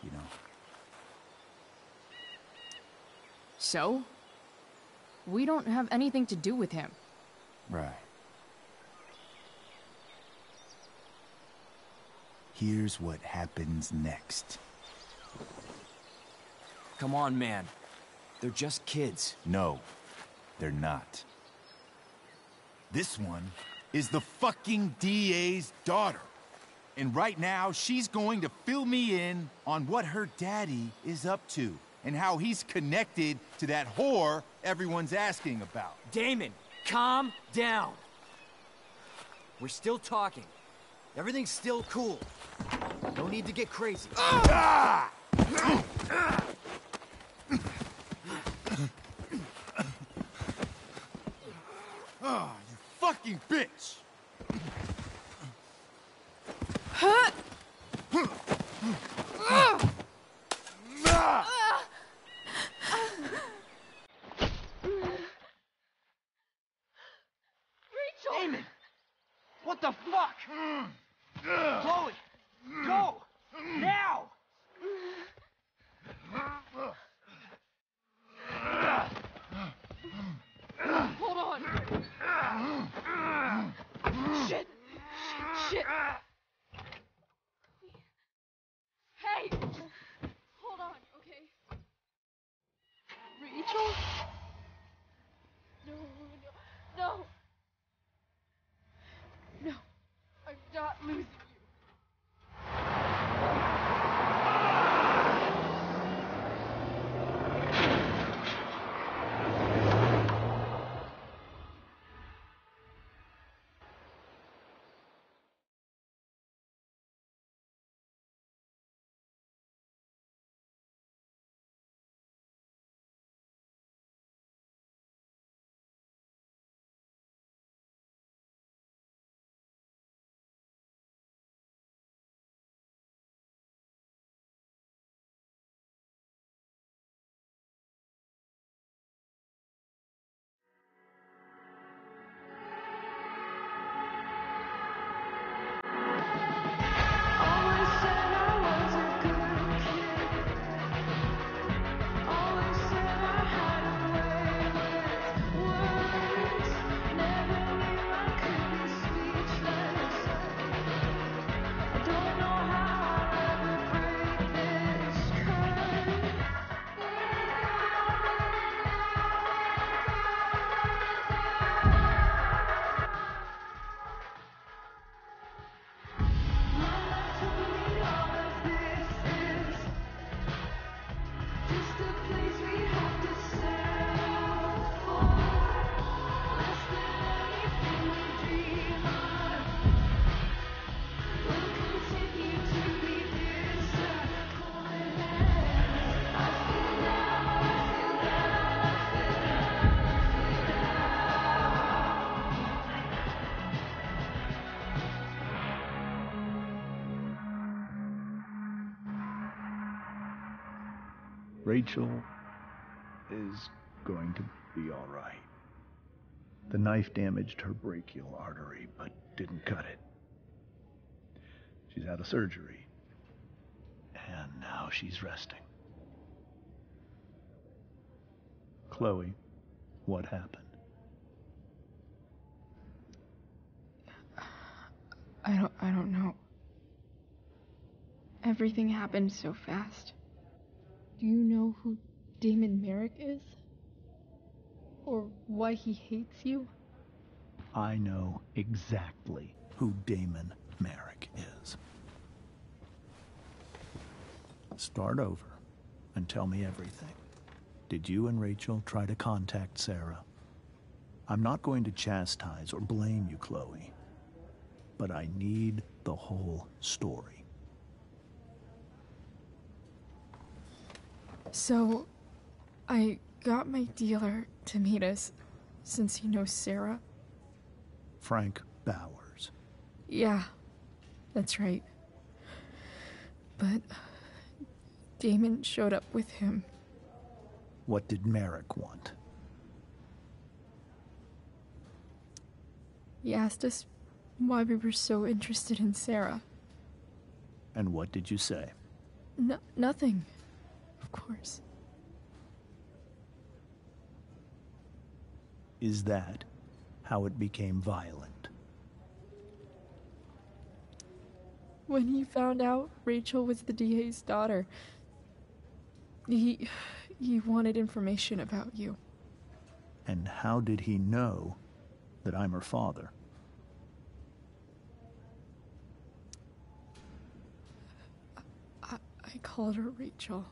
you know. So? We don't have anything to do with him. Right. Here's what happens next. Come on, man. They're just kids. No, they're not. This one is the fucking DA's daughter. And right now, she's going to fill me in on what her daddy is up to and how he's connected to that whore everyone's asking about. Damon, calm down. We're still talking. Everything's still cool. No need to get crazy. Ah! Oh, you fucking bitch! Damon! What the fuck? Chloe! Go! Now! Hold on! Shit! Shit! Hey! Hold on, okay? Rachel? No, no, no! No! I'm not losing you. Rachel is going to be all right. The knife damaged her brachial artery, but didn't cut it. She's had a surgery, and now she's resting. Chloe, what happened? I don't know. Everything happened so fast. Do you know who Damon Merrick is? Or why he hates you? I know exactly who Damon Merrick is. Start over and tell me everything. Did you and Rachel try to contact Sarah? I'm not going to chastise or blame you, Chloe, but I need the whole story. So, I got my dealer to meet us, since he knows Sarah. Frank Bowers. Yeah, that's right. But Damon showed up with him. What did Merrick want? He asked us why we were so interested in Sarah. And what did you say? Nothing, of course. Is that how it became violent? When he found out Rachel was the DA's daughter, he wanted information about you. And how did he know that I'm her father? I called her Rachel.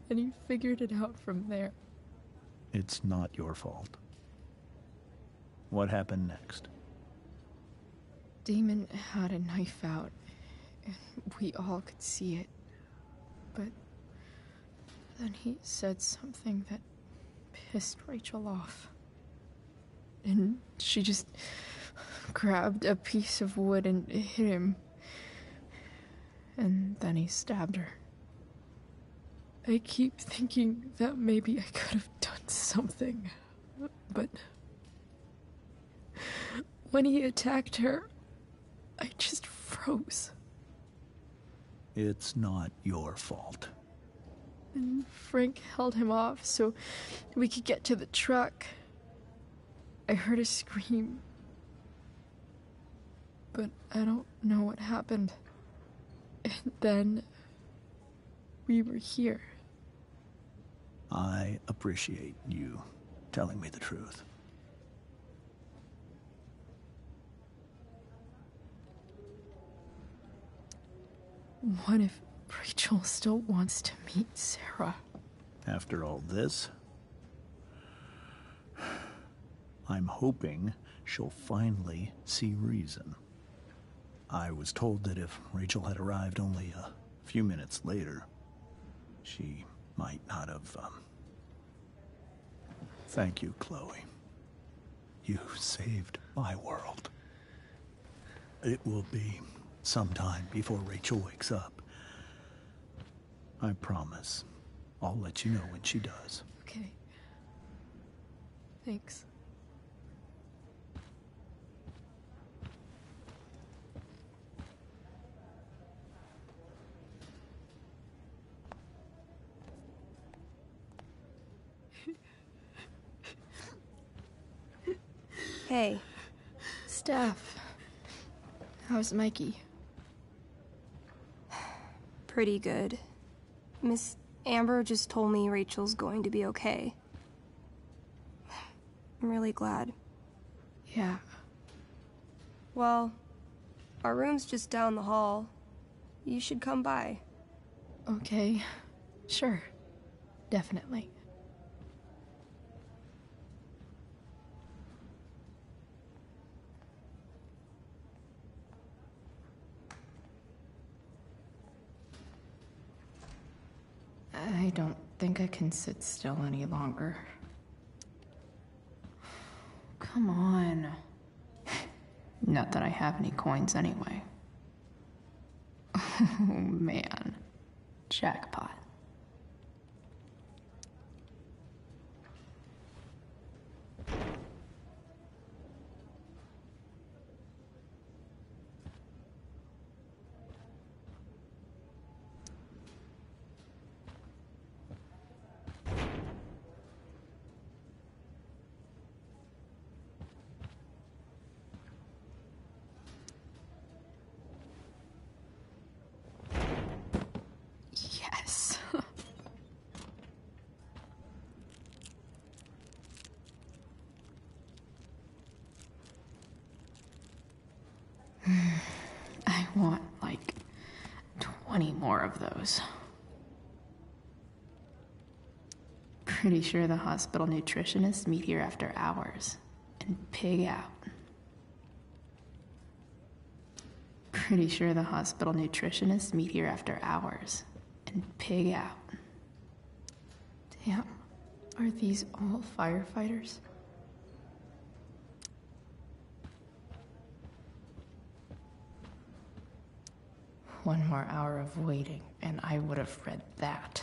And he figured it out from there. It's not your fault. What happened next? Damon had a knife out, and we all could see it. But then he said something that pissed Rachel off. And she just grabbed a piece of wood and hit him. And then he stabbed her. I keep thinking that maybe I could have done something, but when he attacked her, I just froze. It's not your fault. And Frank held him off so we could get to the truck. I heard a scream, but I don't know what happened. And then we were here. I appreciate you telling me the truth. What if Rachel still wants to meet Sarah? After all this, I'm hoping she'll finally see reason. I was told that if Rachel had arrived only a few minutes later, she might not have, Thank you, Chloe. You saved my world. It will be some time before Rachel wakes up. I promise. I'll let you know when she does. Okay. Thanks. Hey. Steph. How's Mikey? Pretty good. Miss Amber just told me Rachel's going to be okay. I'm really glad. Yeah. Well, our room's just down the hall. You should come by. Okay. Sure. Definitely. I don't think I can sit still any longer. Come on. Not that I have any coins anyway. Oh man. Jackpot. want, like, 20 more of those. Pretty sure the hospital nutritionists meet here after hours and pig out. Pretty sure the hospital nutritionists meet here after hours and pig out. Damn, are these all firefighters? One more hour of waiting, and I would have read that.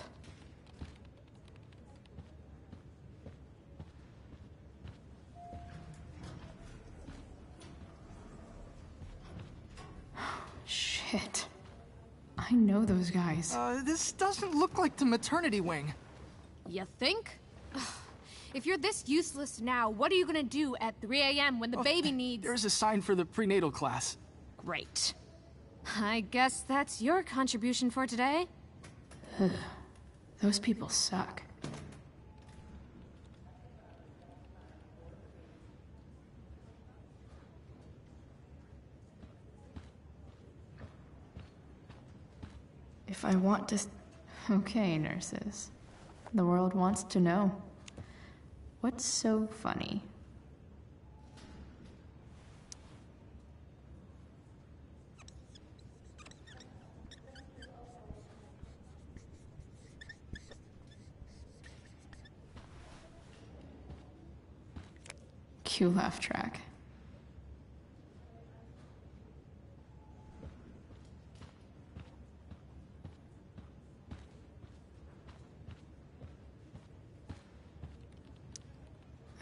Shit. I know those guys. This doesn't look like the maternity wing. You think? If you're this useless now, what are you gonna do at 3 a.m. when the baby needs... There's a sign for the prenatal class. Great. I guess that's your contribution for today. Those people suck. If I want to... Okay, nurses. The world wants to know. What's so funny? Cue laugh track.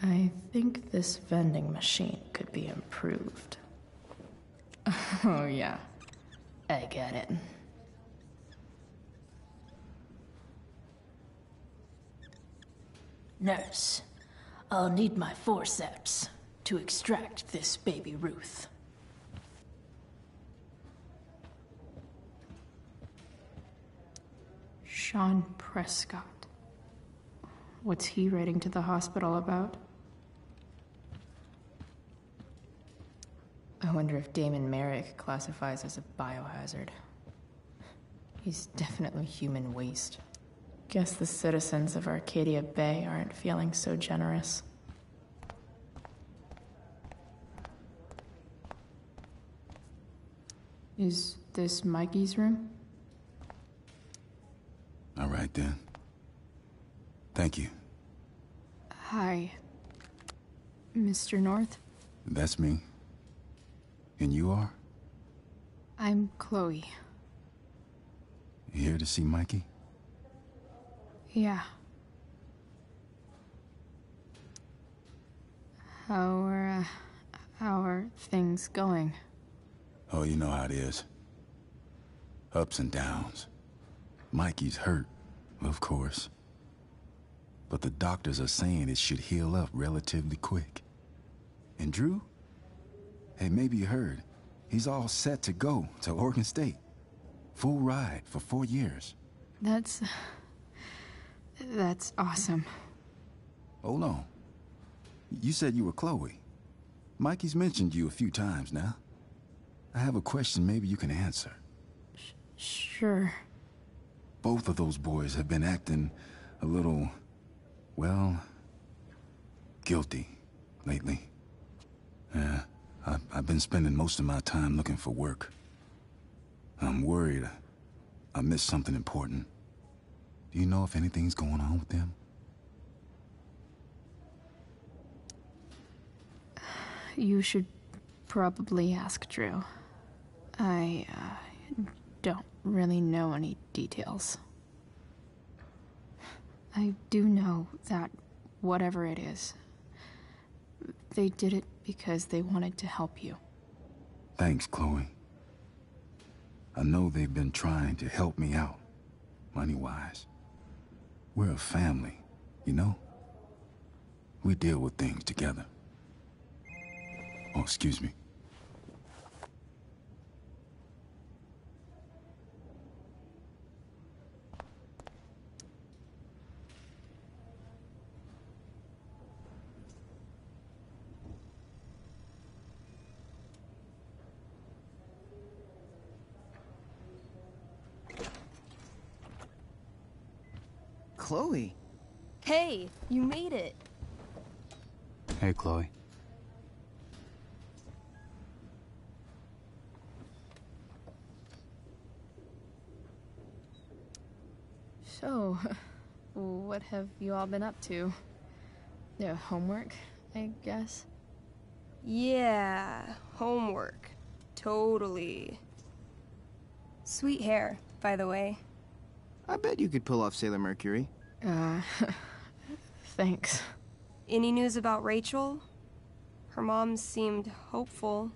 I think this vending machine could be improved. Oh yeah, I get it. Nurse, I'll need my forceps to extract this baby Ruth. Sean Prescott. What's he writing to the hospital about? I wonder if Damon Merrick classifies as a biohazard. He's definitely human waste. Guess the citizens of Arcadia Bay aren't feeling so generous. Is this Mikey's room? All right, then. Thank you. Hi, Mr. North. That's me. And you are? I'm Chloe. You here to see Mikey? Yeah. How are things going? Oh, you know how it is. Ups and downs. Mikey's hurt, of course. But the doctors are saying it should heal up relatively quick. And Drew? Hey, maybe you heard. He's all set to go to Oregon State. Full ride for 4 years. That's awesome. Hold on. You said you were Chloe. Mikey's mentioned you a few times now. I have a question maybe you can answer. Sure. Both of those boys have been acting a little, well, guilty lately. Yeah, I've been spending most of my time looking for work. I'm worried I missed something important. Do you know if anything's going on with them? You should probably ask Drew. I don't really know any details. I do know that whatever it is, they did it because they wanted to help you. Thanks, Chloe. I know they've been trying to help me out, money-wise. We're a family, you know? We deal with things together. Oh, excuse me. Chloe. Hey, you made it. Hey, Chloe. So, what have you all been up to? Yeah, homework, I guess? Yeah, homework. Totally. Sweet hair, by the way. I bet you could pull off Sailor Mercury. Thanks. Any news about Rachel? Her mom seemed hopeful.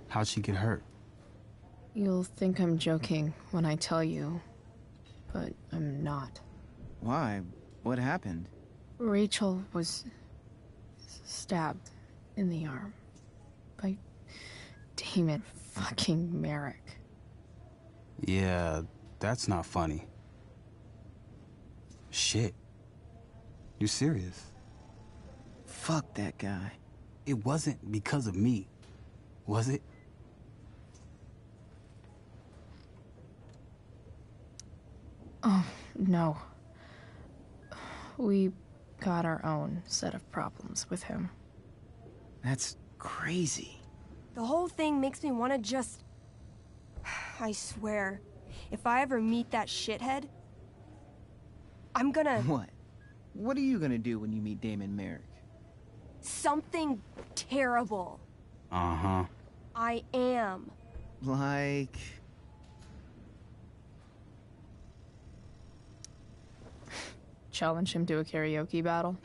How'd she get hurt? You'll think I'm joking when I tell you, but I'm not. Why? What happened? Rachel was stabbed in the arm by Damon fucking Merrick. Yeah, that's not funny. Shit. You serious? Fuck that guy. It wasn't because of me, was it? Oh, no. We got our own set of problems with him. That's crazy. The whole thing makes me want to just... I swear, if I ever meet that shithead, I'm gonna... What? What are you gonna do when you meet Damon Merrick? Something terrible. Uh-huh. I am. Like... Challenge him to a karaoke battle?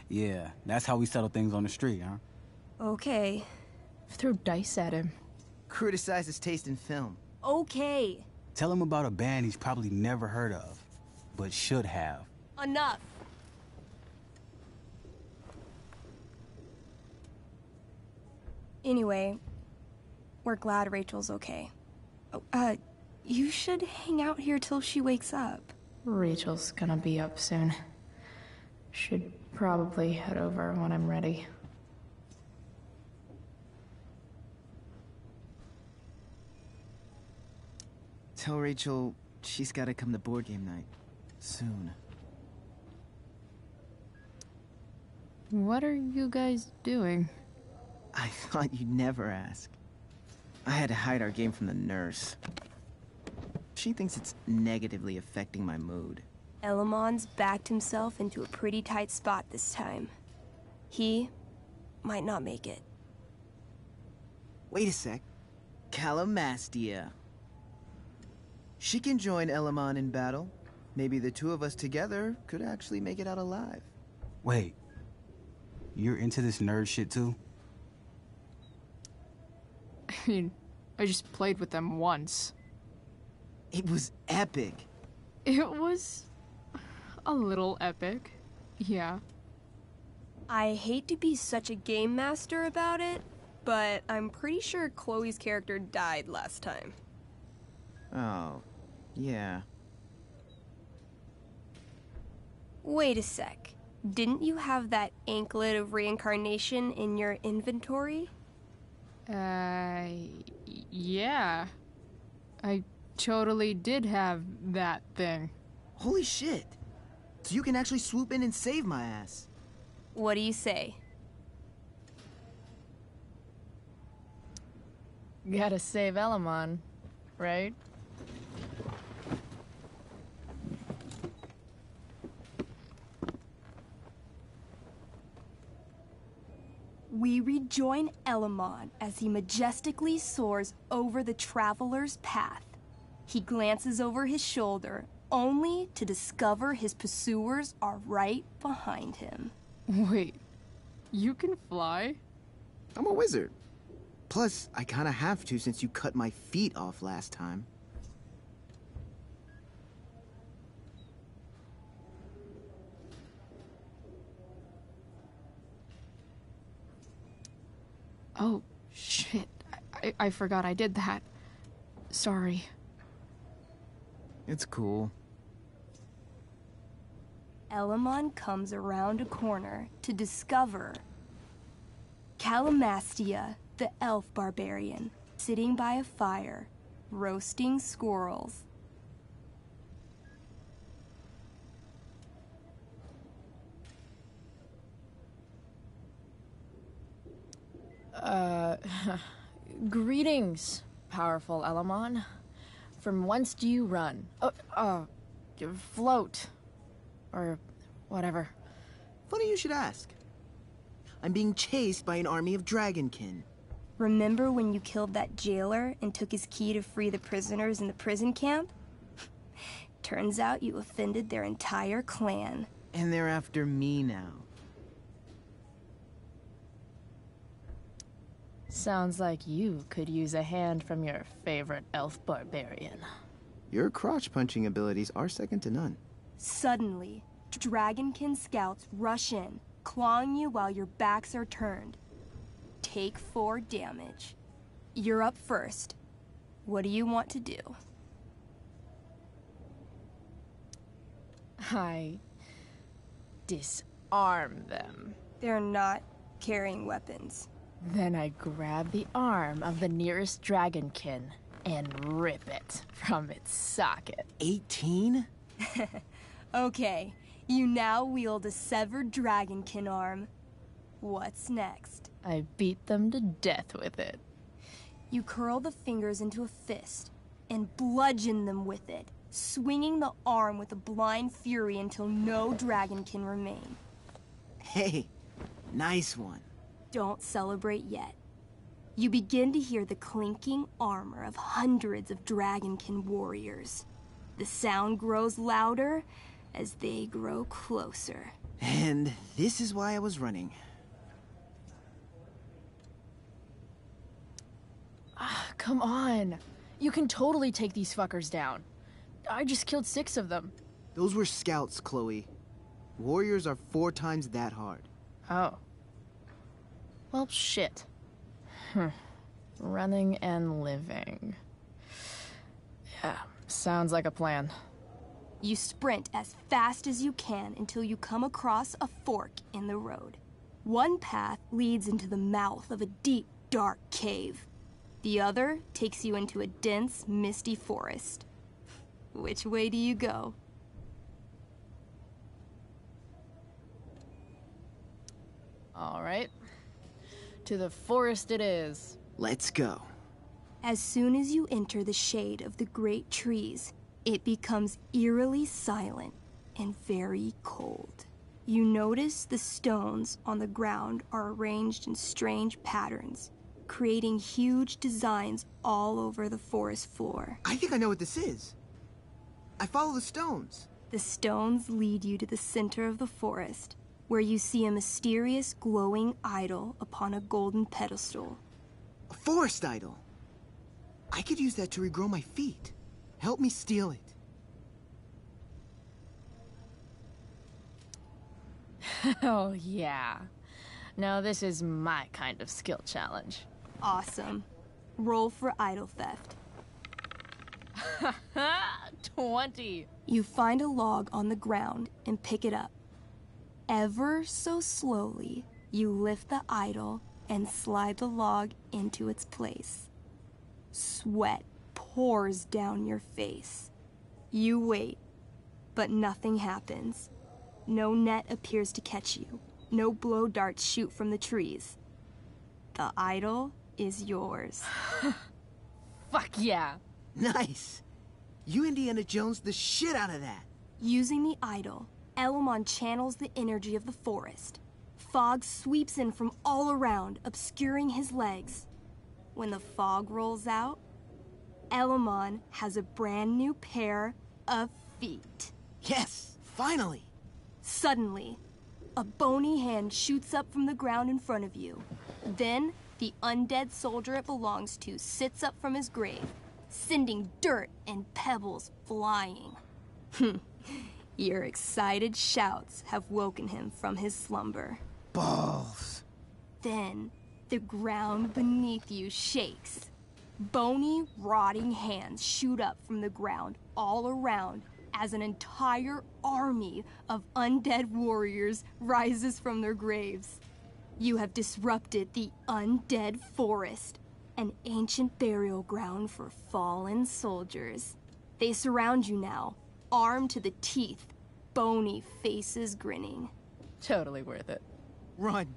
Yeah, that's how we settle things on the street, huh? Okay. Throw dice at him. Criticize his taste in film. Okay. Tell him about a band he's probably never heard of, but should have. Enough. Anyway, we're glad Rachel's okay. Oh, you should hang out here till she wakes up. Rachel's gonna be up soon. Should probably head over when I'm ready. Tell Rachel she's gotta come to board game night. Soon. What are you guys doing? I thought you'd never ask. I had to hide our game from the nurse. She thinks it's negatively affecting my mood. Elamon's backed himself into a pretty tight spot this time. He might not make it. Wait a sec. Calamastia. She can join Elamon in battle. Maybe the two of us together could actually make it out alive. Wait. You're into this nerd shit too? I mean, I just played with them once. It was epic. It was a little epic, yeah. I hate to be such a game master about it, but I'm pretty sure Chloe's character died last time. Oh, yeah. Wait a sec. Didn't you have that anklet of reincarnation in your inventory? Yeah. I totally did have that thing. Holy shit! So you can actually swoop in and save my ass. What do you say? Gotta save Elamon, right? We rejoin Elamon as he majestically soars over the traveler's path. He glances over his shoulder, only to discover his pursuers are right behind him. Wait, you can fly? I'm a wizard. Plus, I kinda have to since you cut my feet off last time. Oh, shit. I forgot I did that. Sorry. It's cool. Elamon comes around a corner to discover Calamastia, the elf barbarian, sitting by a fire, roasting squirrels. Greetings, powerful Elamon. From whence do you run? Float. Or whatever. Funny you should ask. I'm being chased by an army of dragonkin. Remember when you killed that jailer and took his key to free the prisoners in the prison camp? Turns out you offended their entire clan. And they're after me now. Sounds like you could use a hand from your favorite elf barbarian. Your crotch-punching abilities are second to none. Suddenly, dragonkin scouts rush in, clawing you while your backs are turned. Take 4 damage. You're up first. What do you want to do? I disarm them. They're not carrying weapons. Then I grab the arm of the nearest dragonkin and rip it from its socket. 18? Okay, you now wield a severed dragonkin arm. What's next? I beat them to death with it. You curl the fingers into a fist and bludgeon them with it, swinging the arm with a blind fury until no dragonkin remain. Hey, nice one. Don't celebrate yet. You begin to hear the clinking armor of hundreds of dragonkin warriors. The sound grows louder as they grow closer. And this is why I was running. Come on. You can totally take these fuckers down. I just killed 6 of them. Those were scouts, Chloe. Warriors are 4 times that hard. Oh. Well, shit. Running and living. Yeah, sounds like a plan. You sprint as fast as you can until you come across a fork in the road. One path leads into the mouth of a deep, dark cave. The other takes you into a dense, misty forest. Which way do you go? All right. To the forest it is. Let's go. As soon as you enter the shade of the great trees, it becomes eerily silent and very cold. You notice the stones on the ground are arranged in strange patterns, creating huge designs all over the forest floor. I think I know what this is. I follow the stones. The stones lead you to the center of the forest, where you see a mysterious glowing idol upon a golden pedestal. A forest idol. I could use that to regrow my feet. Help me steal it. Oh, yeah. Now this is my kind of skill challenge. Awesome. Roll for idol theft. 20. You find a log on the ground and pick it up. Ever so slowly, you lift the idol and slide the log into its place. Sweat pours down your face. You wait, but nothing happens. No net appears to catch you. No blow darts shoot from the trees. The idol is yours. Fuck yeah. Nice. You Indiana Jones the shit out of that. Using the idol, Elamon channels the energy of the forest. Fog sweeps in from all around, obscuring his legs. When the fog rolls out, Elamon has a brand new pair of feet. Yes, finally. Suddenly, a bony hand shoots up from the ground in front of you. Then, the undead soldier it belongs to sits up from his grave, sending dirt and pebbles flying. Your excited shouts have woken him from his slumber. Balls. Then, the ground beneath you shakes. Bony, rotting hands shoot up from the ground all around as an entire army of undead warriors rises from their graves. You have disrupted the undead forest, an ancient burial ground for fallen soldiers. They surround you now, armed to the teeth, bony faces grinning. Totally worth it. Run.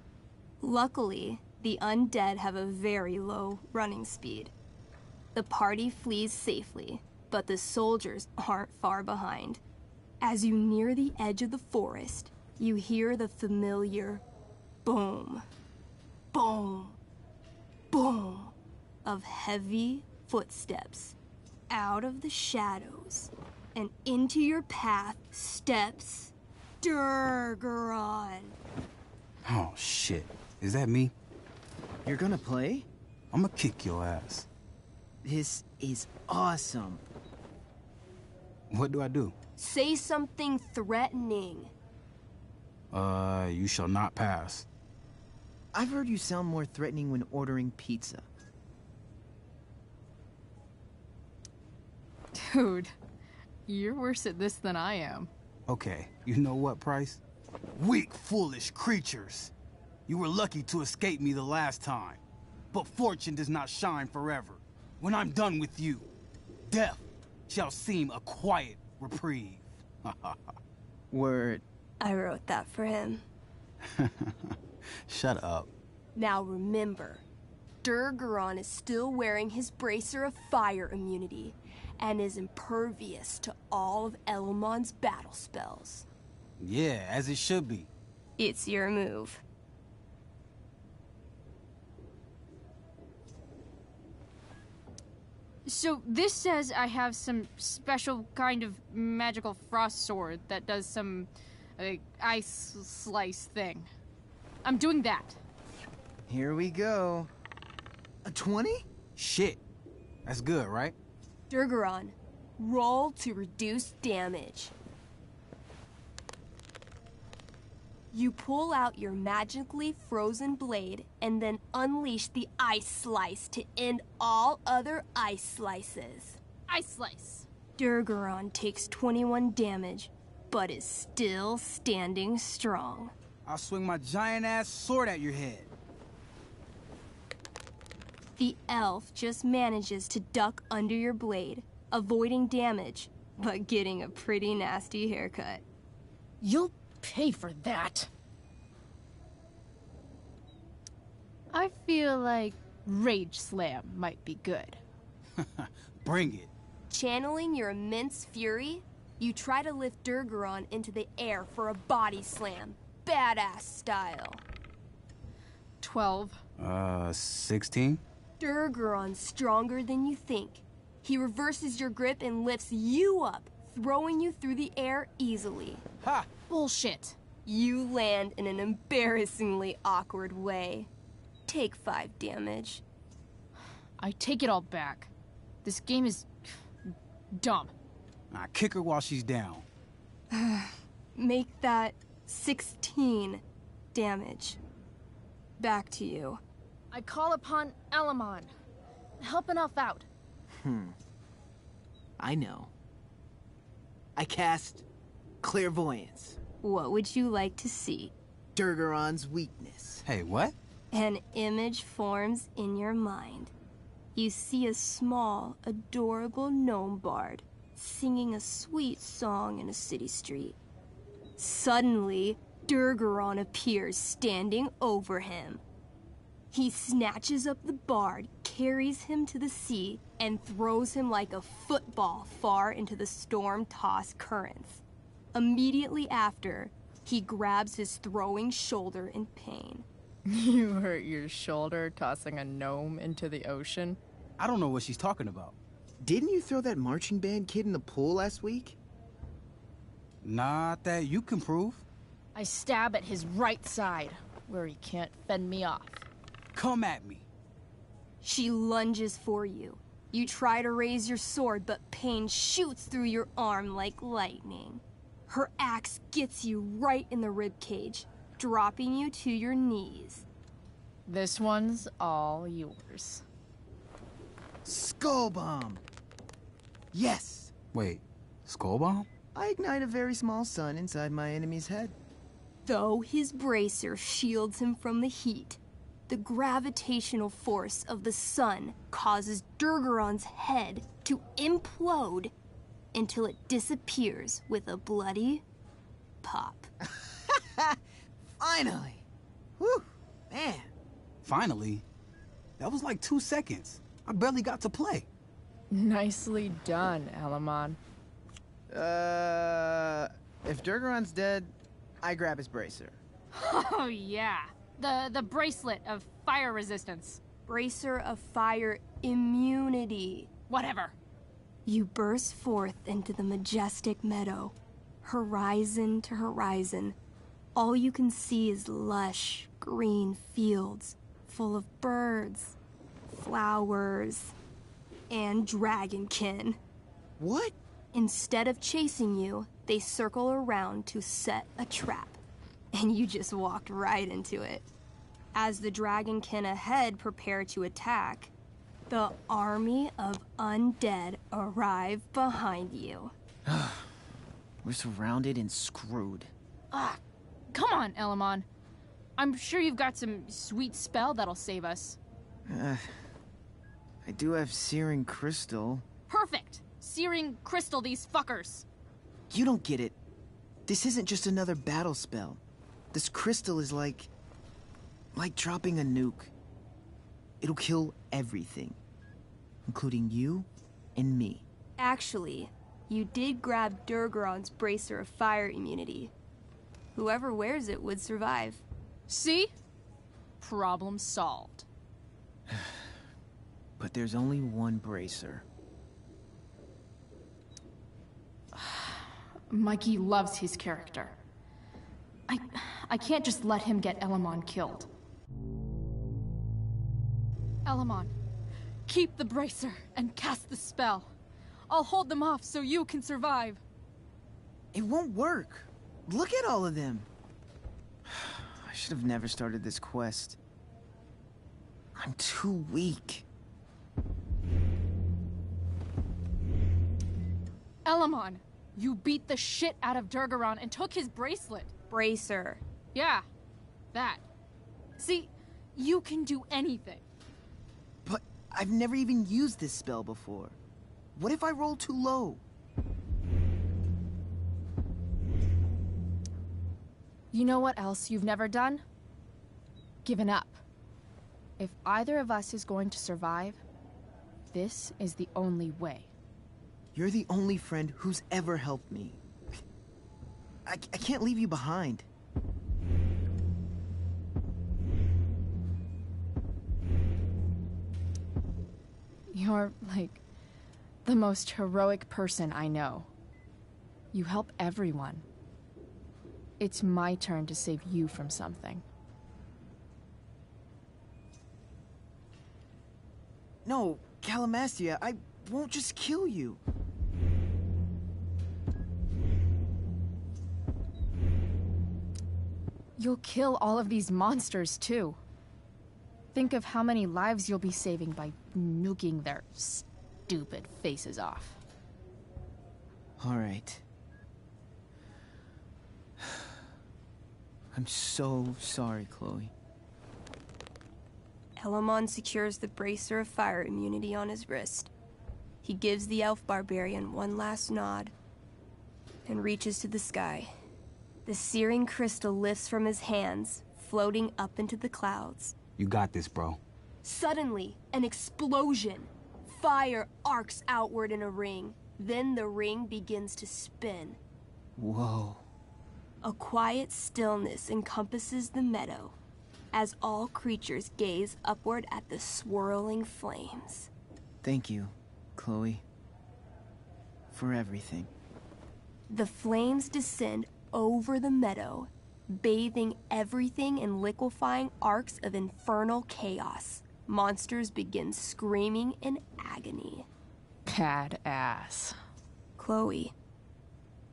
Luckily, The undead have a very low running speed. The party flees safely, but the soldiers aren't far behind. As you near the edge of the forest, you hear the familiar boom, boom, boom of heavy footsteps. Out of the shadows and into your path steps Durgaron. Oh, shit. Is that me? You're gonna play? I'm gonna kick your ass. This is awesome. What do I do? Say something threatening. You shall not pass. I've heard you sound more threatening when ordering pizza. Dude, you're worse at this than I am. Okay, you know what, Price? Weak, foolish creatures. You were lucky to escape me the last time. But fortune does not shine forever. When I'm done with you, death shall seem a quiet reprieve. Word. I wrote that for him. Shut up. Now remember, Durgaron is still wearing his bracer of fire immunity and is impervious to all of Elamon's battle spells. Yeah, as it should be. It's your move. So this says I have some special kind of magical frost sword that does some ice slice thing. I'm doing that. Here we go. A 20? Shit. That's good, right? Durgaron, roll to reduce damage. You pull out your magically frozen blade and then unleash the ice slice to end all other ice slices. Ice slice. Durgaron takes 21 damage, but is still standing strong. I'll swing my giant-ass sword at your head. The elf just manages to duck under your blade, avoiding damage, but getting a pretty nasty haircut. You'll pay for that. I feel like Rage Slam might be good. Bring it. Channeling your immense fury, you try to lift Durgaron into the air for a body slam, badass style. 12. 16? Durgaron's stronger than you think. He reverses your grip and lifts you up, throwing you through the air easily. Ha! Bullshit. You land in an embarrassingly awkward way. Take 5 damage. I take it all back. This game is dumb. I kick her while she's down. Make that 16 damage. Back to you. I call upon Elamon. Help an elf out. I know. I cast Clairvoyance. What would you like to see? Durgaron's weakness. Hey, what? An image forms in your mind. You see a small, adorable gnome bard singing a sweet song in a city street. Suddenly, Durgaron appears standing over him. He snatches up the bard, carries him to the sea, and throws him like a football far into the storm-tossed currents. Immediately after, he grabs his throwing shoulder in pain. You hurt your shoulder tossing a gnome into the ocean? I don't know what she's talking about. Didn't you throw that marching band kid in the pool last week? Not that you can prove. I stab at his right side, where he can't fend me off. Come at me. She lunges for you. You try to raise your sword, but pain shoots through your arm like lightning. Her axe gets you right in the ribcage, dropping you to your knees. This one's all yours. Skull bomb. Yes. Wait, skull bomb? I ignite a very small sun inside my enemy's head. Though his bracer shields him from the heat, the gravitational force of the sun causes Durgaron's head to implode until it disappears with a bloody pop. Finally! Whew! Man, Finally? That was like 2 seconds. I barely got to play. Nicely done, Elamon. If Durgaron's dead, I grab his bracer. Oh, yeah. The bracelet of fire resistance. Bracer of fire immunity. Whatever. You burst forth into the majestic meadow, horizon to horizon. All you can see is lush, green fields full of birds, flowers, and dragonkin. What? Instead of chasing you, they circle around to set a trap, and you just walked right into it. As the dragonkin ahead prepare to attack, the army of undead arrive behind you. We're surrounded and screwed. Ah, come on, Elamon. I'm sure you've got some sweet spell that'll save us. I do have Searing Crystal. Perfect! Searing crystal these fuckers. You don't get it. This isn't just another battle spell. This crystal is like dropping a nuke. It'll kill everything, including you and me. Actually, you did grab Durgaron's bracer of fire immunity. Whoever wears it would survive. See? Problem solved. But there's only one bracer. Mikey loves his character. I can't just let him get Elamon killed. Elamon, keep the bracer and cast the spell. I'll hold them off so you can survive. It won't work. Look at all of them. I should have never started this quest. I'm too weak. Elamon, you beat the shit out of Durgaron and took his bracelet. Bracer. Yeah, that. See, you can do anything. But I've never even used this spell before. What if I roll too low? You know what else you've never done? Given up. If either of us is going to survive, this is the only way. You're the only friend who's ever helped me. I can't leave you behind. You're, like, the most heroic person I know. You help everyone. It's my turn to save you from something. No, Calamastia, I won't just kill you. You'll kill all of these monsters, too. Think of how many lives you'll be saving by nuking their stupid faces off. All right. I'm so sorry, Chloe. Elamon secures the bracer of fire immunity on his wrist. He gives the elf barbarian one last nod and reaches to the sky. The searing crystal lifts from his hands, floating up into the clouds. You got this, bro. Suddenly, an explosion. Fire arcs outward in a ring. Then the ring begins to spin. Whoa. A quiet stillness encompasses the meadow as all creatures gaze upward at the swirling flames. Thank you, Chloe. For everything. The flames descend over the meadow, bathing everything in liquefying arcs of infernal chaos. Monsters begin screaming in agony. Badass. Chloe,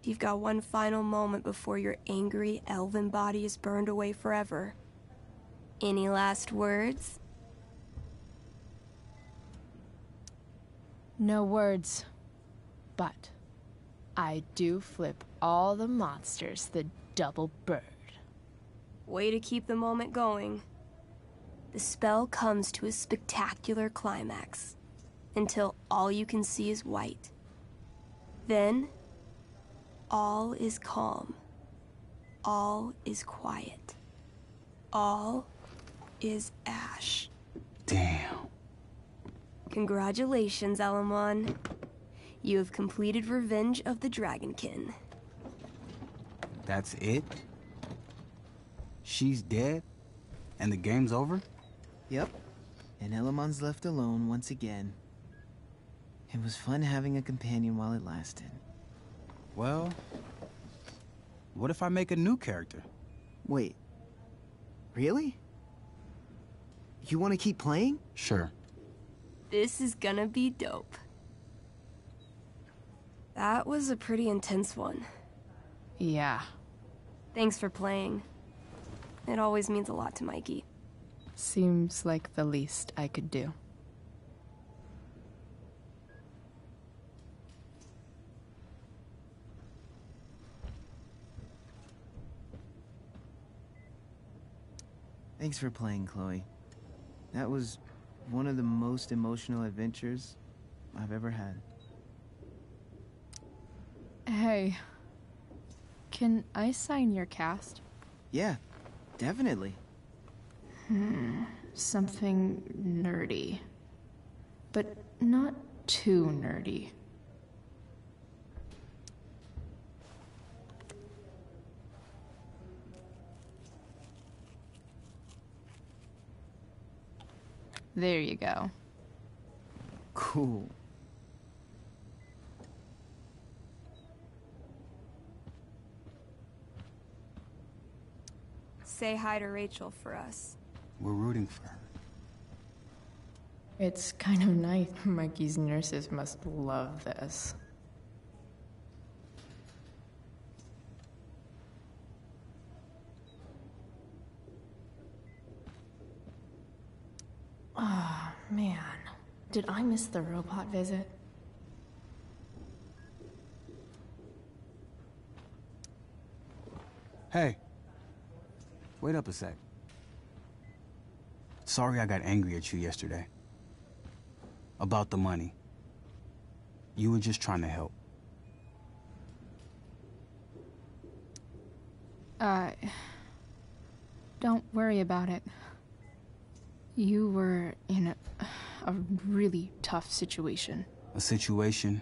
you've got one final moment before your angry elven body is burned away forever. Any last words? No words. But I do flip all the monsters the double bird. Way to keep the moment going. The spell comes to a spectacular climax, until all you can see is white. Then, all is calm. All is quiet. All is Ash. Damn. Congratulations, Elamon. You have completed Revenge of the Dragonkin. That's it? She's dead? And the game's over? Yep. And Elamon's left alone once again. It was fun having a companion while it lasted. Well, what if I make a new character? Wait. Really? You want to keep playing? Sure. This is gonna be dope. That was a pretty intense one. Yeah. Thanks for playing. It always means a lot to Mikey. Seems like the least I could do. Thanks for playing, Chloe. That was one of the most emotional adventures I've ever had. Hey, can I sign your cast? Yeah, definitely. Something nerdy. But not too nerdy. There you go. Cool. Say hi to Rachel for us. We're rooting for her. It's kind of nice. Mikey's nurses must love this. Oh, man. Did I miss the robot visit? Hey. Wait up a sec. Sorry I got angry at you yesterday. About the money. You were just trying to help. Don't worry about it. You were in a really tough situation. A situation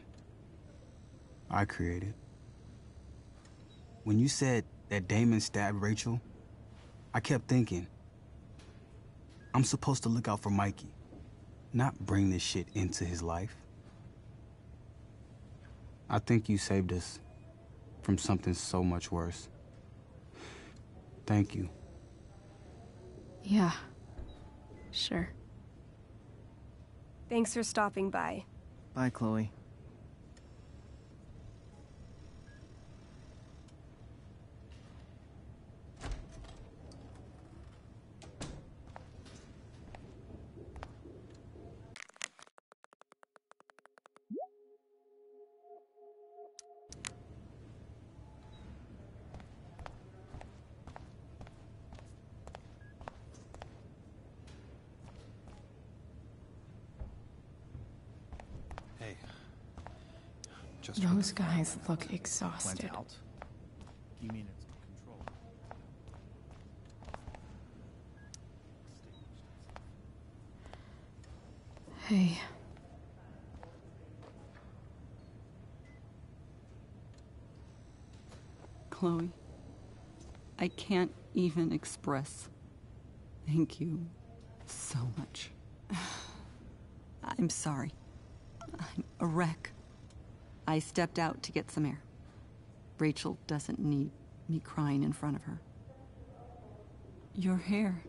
I created. When you said that Damon stabbed Rachel, I kept thinking, I'm supposed to look out for Mikey, not bring this shit into his life. I think you saved us from something so much worse. Thank you. Yeah, sure. Thanks for stopping by. Bye, Chloe. Hey. Those guys look exhausted. Went out. You mean it's control? Hey. Chloe, I can't even express thank you so much. I'm sorry. I'm a wreck. I stepped out to get some air. Rachel doesn't need me crying in front of her. Your hair.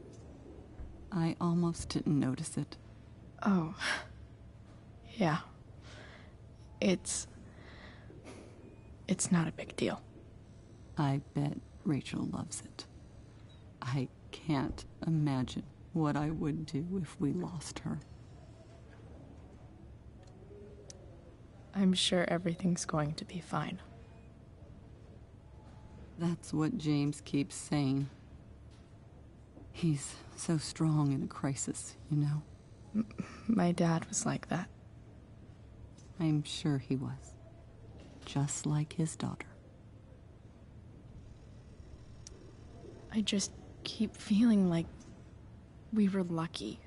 I almost didn't notice it. Oh. Yeah. It's not a big deal. I bet Rachel loves it. I can't imagine what I would do if we lost her. I'm sure everything's going to be fine. That's what James keeps saying. He's so strong in a crisis, you know? My dad was like that. I'm sure he was. Just like his daughter. I just keep feeling like we were lucky.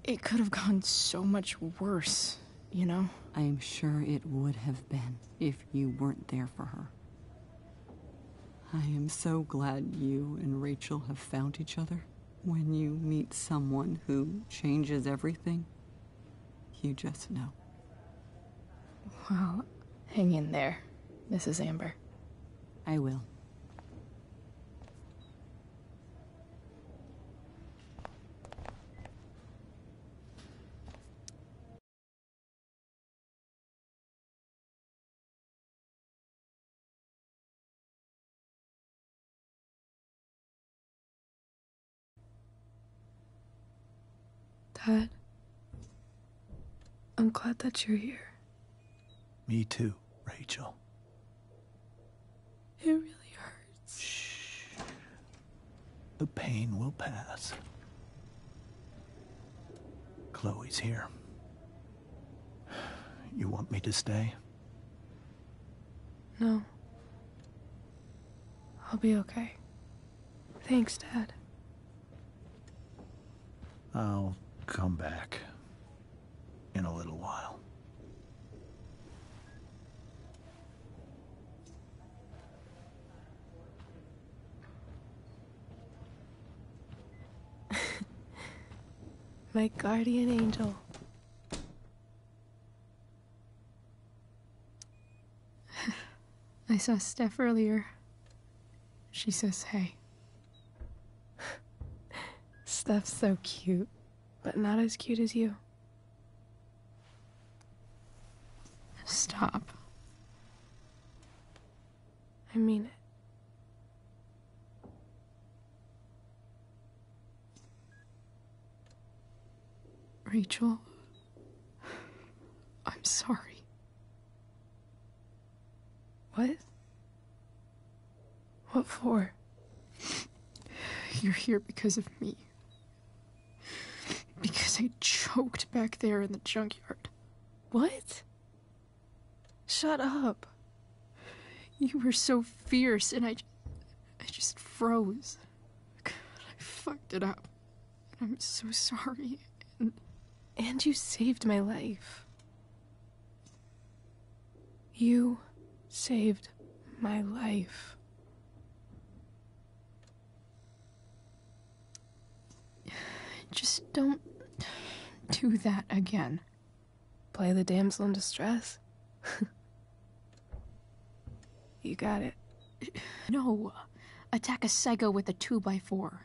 It could have gone so much worse, you know? I am sure it would have been if you weren't there for her. I am so glad you and Rachel have found each other. When you meet someone who changes everything, you just know. Well, hang in there, Mrs. Amber. I will. Dad, I'm glad that you're here. Me too, Rachel. It really hurts. Shh. The pain will pass. Chloe's here. You want me to stay? No. I'll be okay. Thanks, Dad. I'll come back in a little while. My guardian angel. I saw Steph earlier. She says hey. Steph's so cute, but not as cute as you. Stop. I mean it. Rachel, I'm sorry. What? What for? You're here because of me. Because I choked back there in the junkyard. What? Shut up. You were so fierce and I just froze. I fucked it up. And I'm so sorry. And you saved my life. You saved my life. Just don't do that again. Play the damsel in distress? You got it. No. Attack a psycho with a 2x4.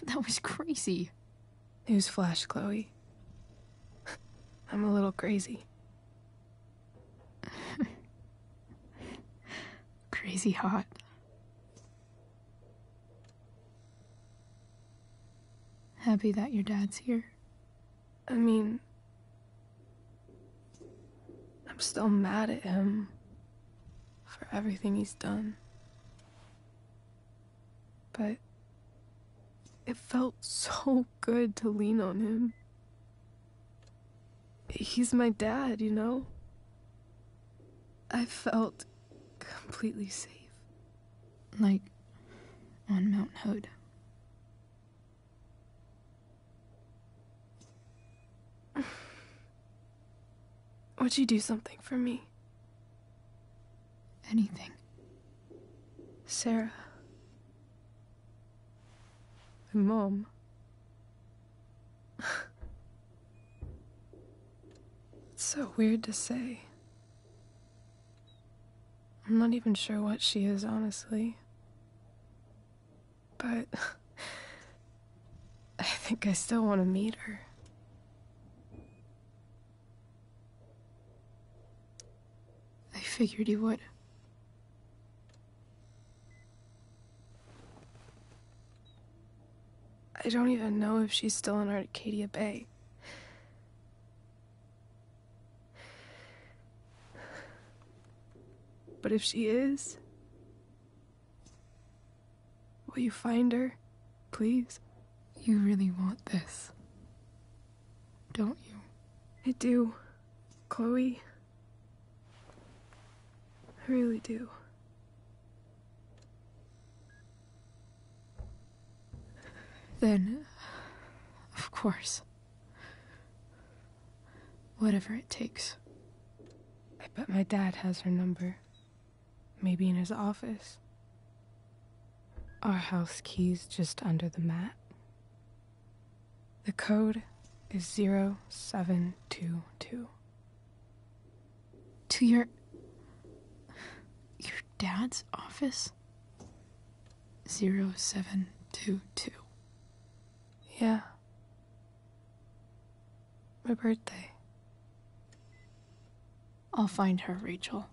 That was crazy. Newsflash, Chloe. I'm a little crazy. Crazy hot. Happy that your dad's here? I mean, I'm still mad at him for everything he's done. But it felt so good to lean on him. He's my dad, you know? I felt completely safe. Like on Mount Hood. Would you do something for me? Anything. Sarah. My mom. It's so weird to say. I'm not even sure what she is, honestly. But I think I still want to meet her. I figured you would. I don't even know if she's still in Arcadia Bay. But if she is, will you find her, please? You really want this, don't you? I do, Chloe. I really do. Then, of course. Whatever it takes. I bet my dad has her number. Maybe in his office. Our house key's just under the mat. The code is 0722. To your dad's office? 0722. Yeah. My birthday. I'll find her, Rachel.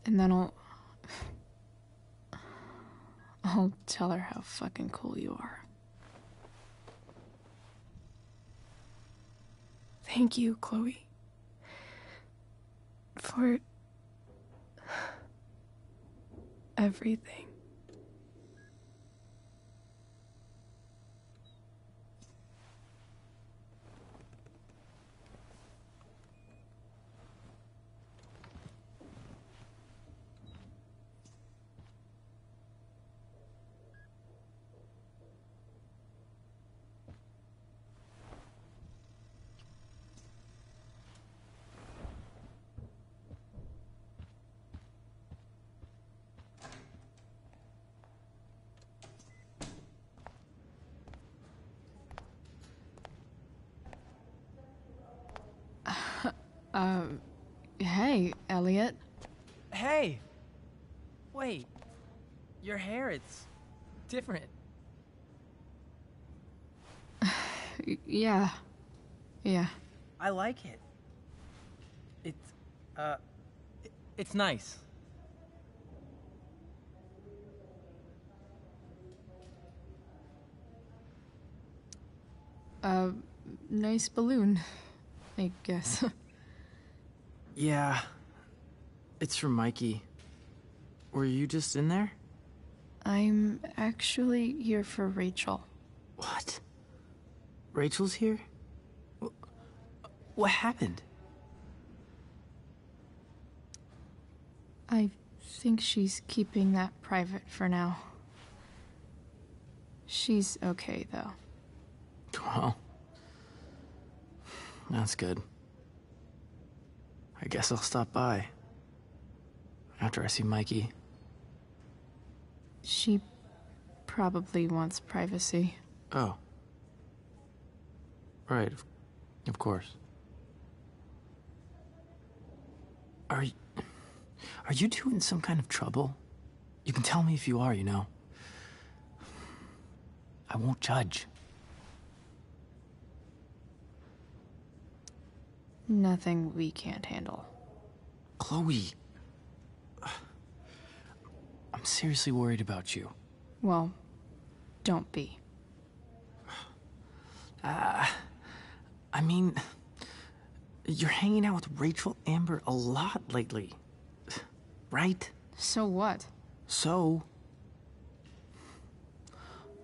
And then I'll tell her how fucking cool you are. Thank you, Chloe. For everything. Hey, Elliot. Hey! Wait. Your hair, it's different. Yeah. I like it. It's nice. Nice balloon, I guess. Yeah. It's from Mikey. Were you just in there? I'm actually here for Rachel. What? Rachel's here? What happened? I think she's keeping that private for now. She's okay, though. Well, that's good. I guess I'll stop by after I see Mikey. She probably wants privacy. Oh. Right, of course. Are you two in some kind of trouble? You can tell me if you are, you know. I won't judge. Nothing we can't handle. Chloe. I'm seriously worried about you. Well, don't be. I mean, you're hanging out with Rachel Amber a lot lately. Right? So what? So,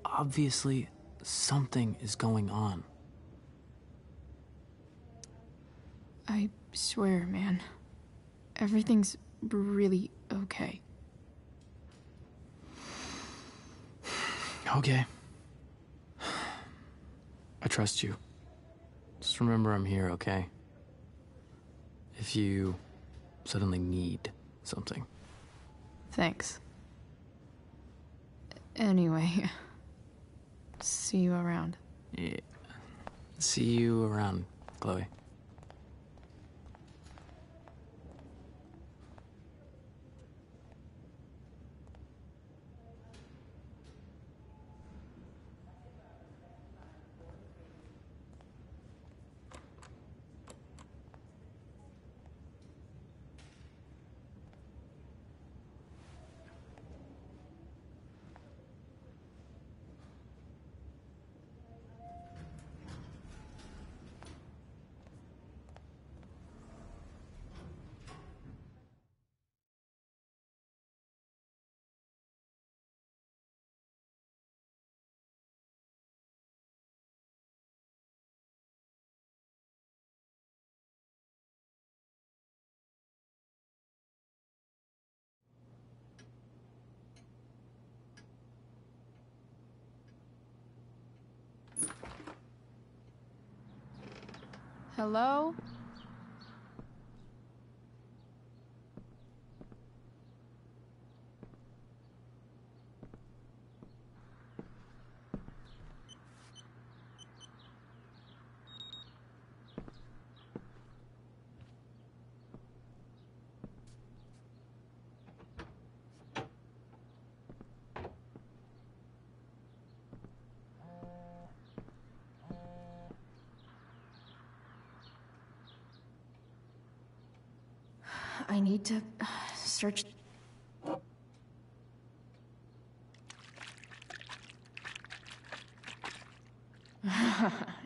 obviously, something is going on. I swear, man. Everything's really okay. Okay. I trust you. Just remember I'm here, okay? If you suddenly need something. Thanks. Anyway, see you around. Yeah. See you around, Chloe. Hello? I need to search.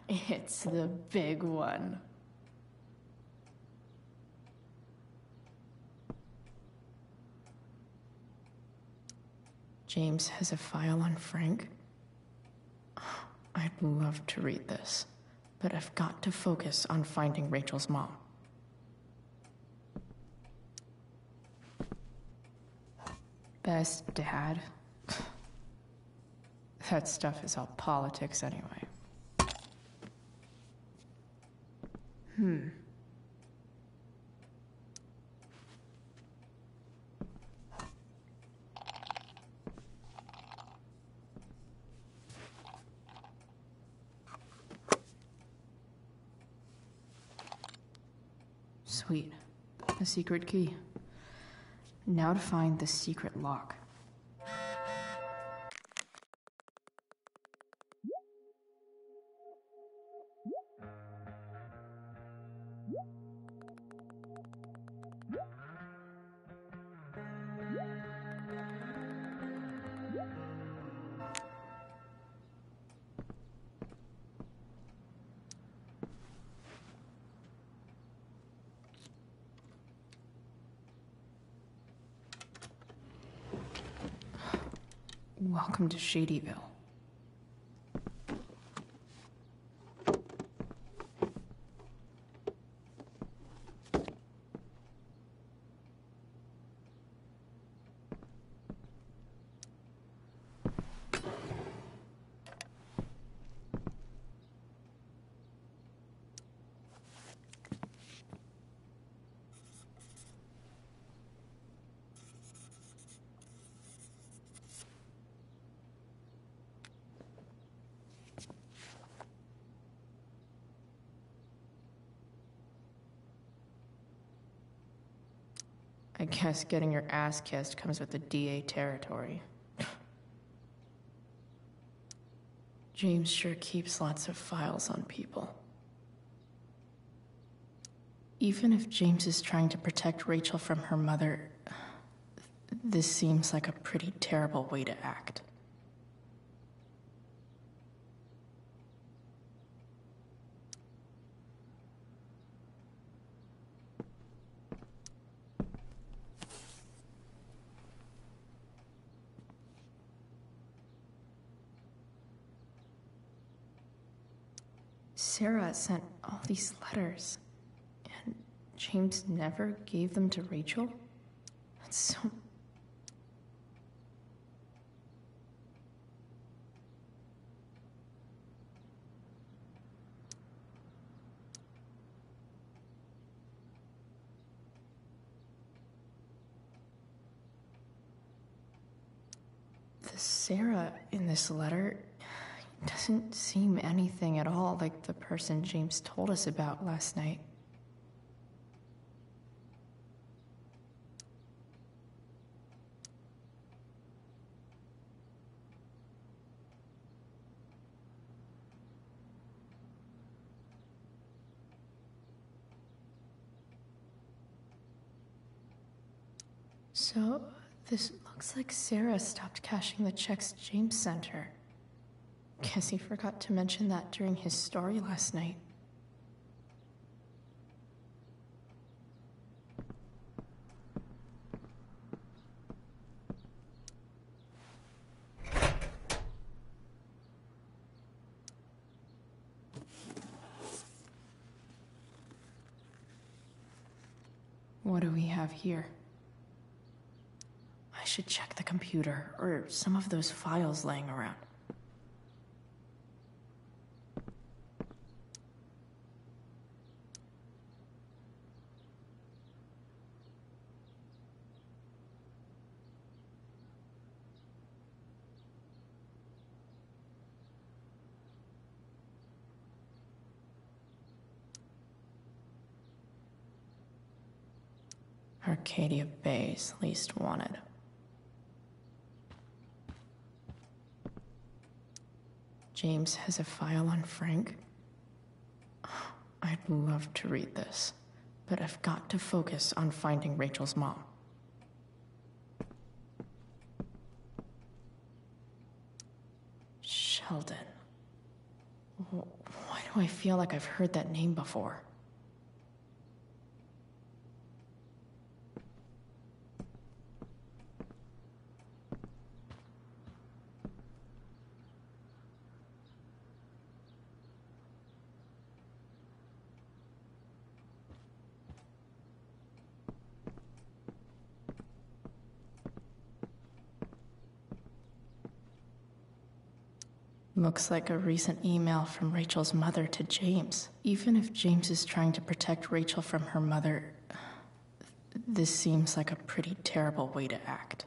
It's the big one. James has a file on Frank. I'd love to read this, but I've got to focus on finding Rachel's mom. Best dad? That stuff is all politics anyway. Sweet. A secret key. Now to find the secret lock. Welcome to Shadyville. I guess getting your ass kissed comes with the DA territory. James sure keeps lots of files on people. Even if James is trying to protect Rachel from her mother, this seems like a pretty terrible way to act. Sarah sent all these letters, and James never gave them to Rachel? That's so... The Sarah in this letter doesn't seem anything at all like the person James told us about last night. So, this looks like Sarah stopped cashing the checks James sent her. Guess he forgot to mention that during his story last night. What do we have here? I should check the computer or some of those files laying around. Arcadia Bay's least wanted. James has a file on Frank. I'd love to read this, but I've got to focus on finding Rachel's mom. Sheldon. Why do I feel like I've heard that name before? Looks like a recent email from Rachel's mother to James. Even if James is trying to protect Rachel from her mother, this seems like a pretty terrible way to act.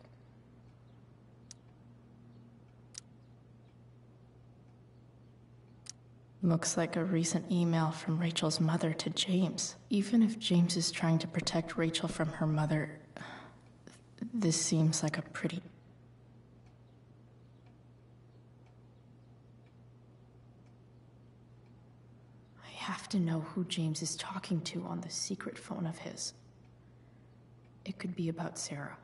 Looks like a recent email from Rachel's mother to James. Even if James is trying to protect Rachel from her mother, this seems like a pretty... I have to know who James is talking to on the secret phone of his. It could be about Sarah.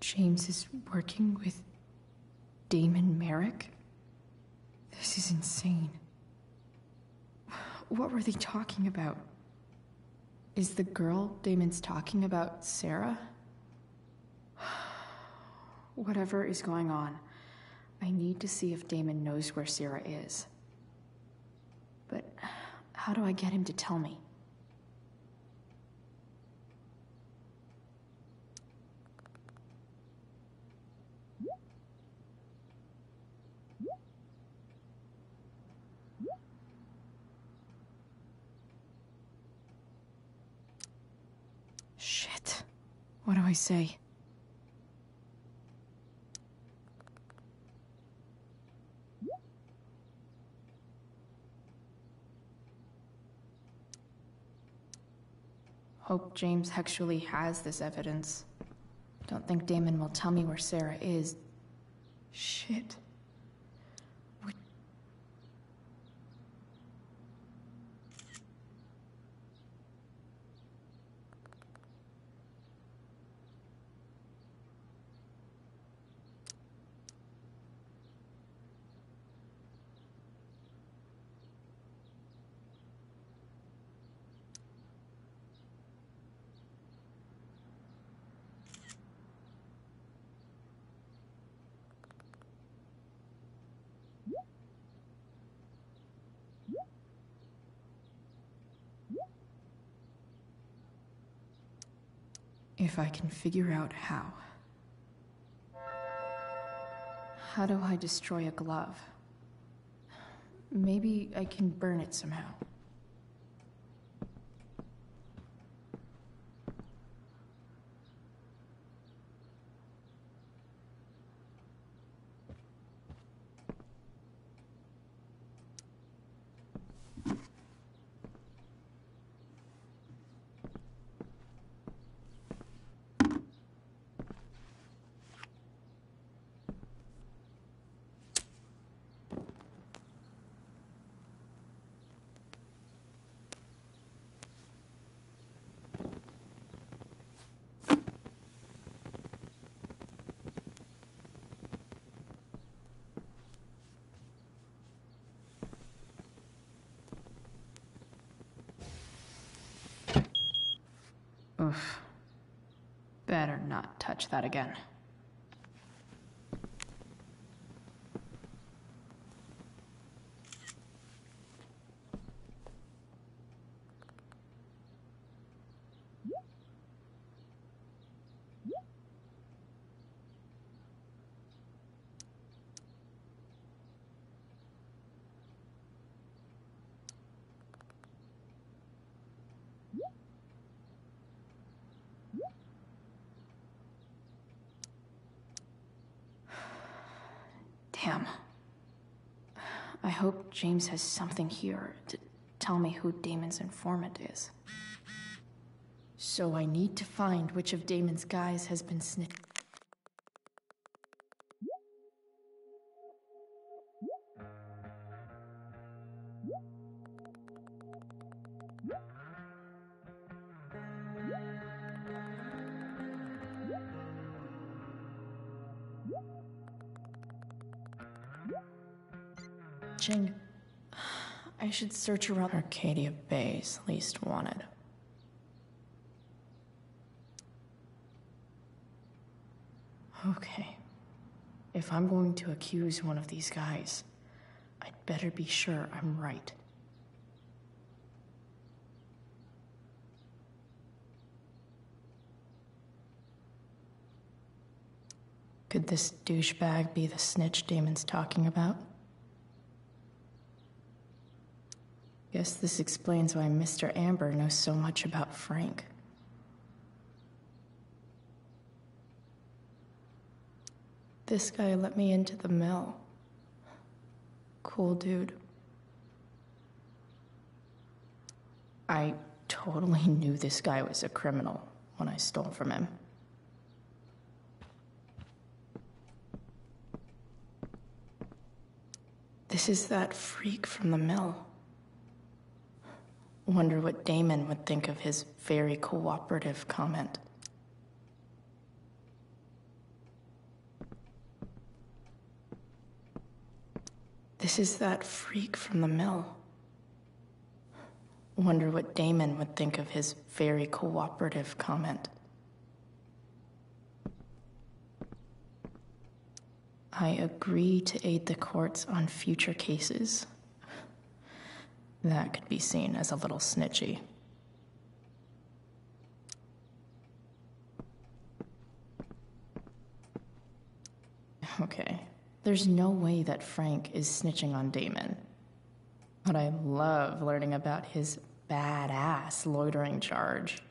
James is working with Damon Merrick? This is insane. What were they talking about? Is the girl Damon's talking about Sarah? Whatever is going on, I need to see if Damon knows where Sarah is. But how do I get him to tell me? Shit. What do I say? Hope James actually has this evidence. Don't think Damon will tell me where Sarah is. Shit. If I can figure out how. How do I destroy a glove? Maybe I can burn it somehow. Oof. Better not touch that again. Damn. I hope James has something here to tell me who Damon's informant is. So I need to find which of Damon's guys has been snitching. I should search around Arcadia Bay's least wanted. Okay. If I'm going to accuse one of these guys, I'd better be sure I'm right. Could this douchebag be the snitch Damon's talking about? Guess this explains why Mr. Amber knows so much about Frank. This guy let me into the mill. Cool dude. I totally knew this guy was a criminal when I stole from him. This is that freak from the mill. Wonder what Damon would think of his very cooperative comment. This is that freak from the mill. Wonder what Damon would think of his very cooperative comment. I agree to aid the courts on future cases. That could be seen as a little snitchy. Okay, there's no way that Frank is snitching on Damon. But I love learning about his badass loitering charge.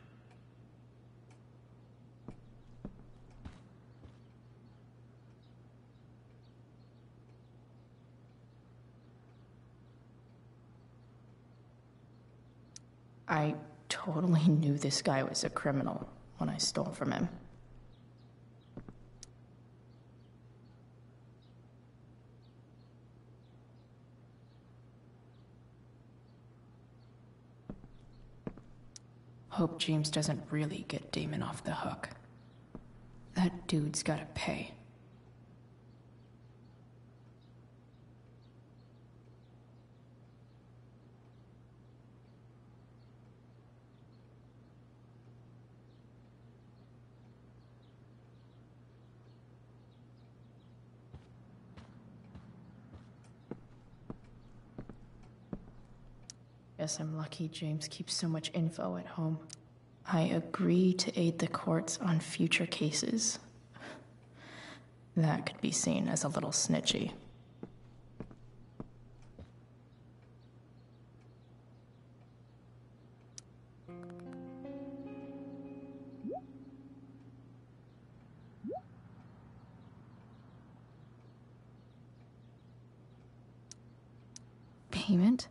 I totally knew this guy was a criminal when I stole from him. Hope James doesn't really get Damon off the hook. That dude's gotta pay. Guess I'm lucky James keeps so much info at home. I agree to aid the courts on future cases. That could be seen as a little snitchy. Payment?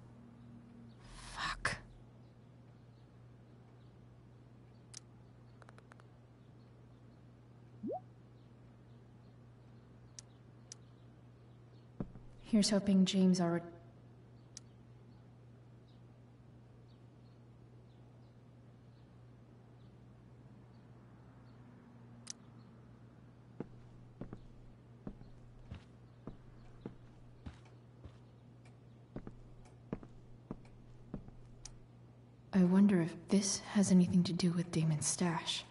Fuck. Here's hoping James already... I wonder if this has anything to do with Damon's stash.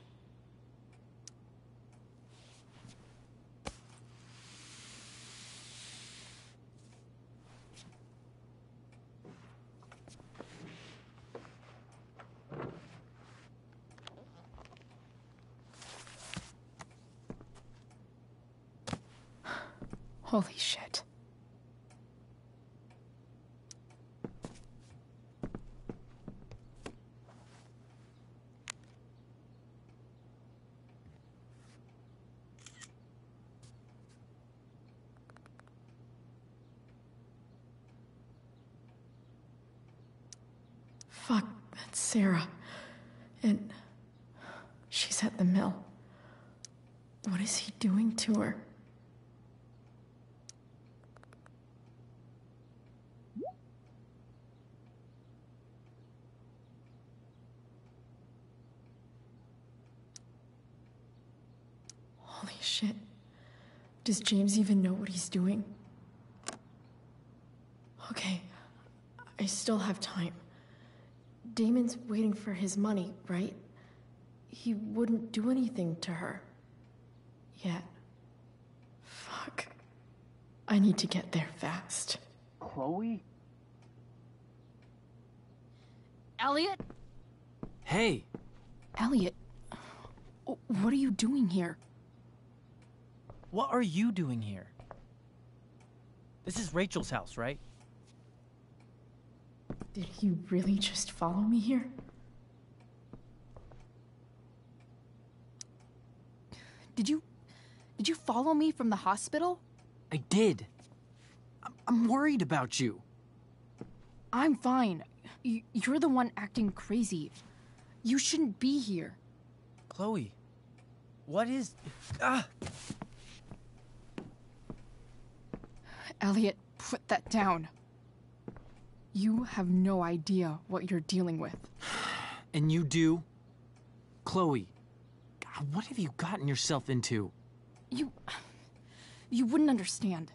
Holy shit. That's Sarah. And she's at the mill. What is he doing to her? Holy shit. Does James even know what he's doing? Okay, I still have time. Damon's waiting for his money, right? He wouldn't do anything to her. Yet. Fuck. I need to get there fast. Chloe? Elliot? Hey! Elliot, what are you doing here? What are you doing here? This is Rachel's house, right? Did he really just follow me here? Did you follow me from the hospital? I did. I'm worried about you. I'm fine. You're the one acting crazy. You shouldn't be here. Chloe, what is... Elliot, put that down. You have no idea what you're dealing with. And you do? Chloe, God, what have you gotten yourself into? You wouldn't understand.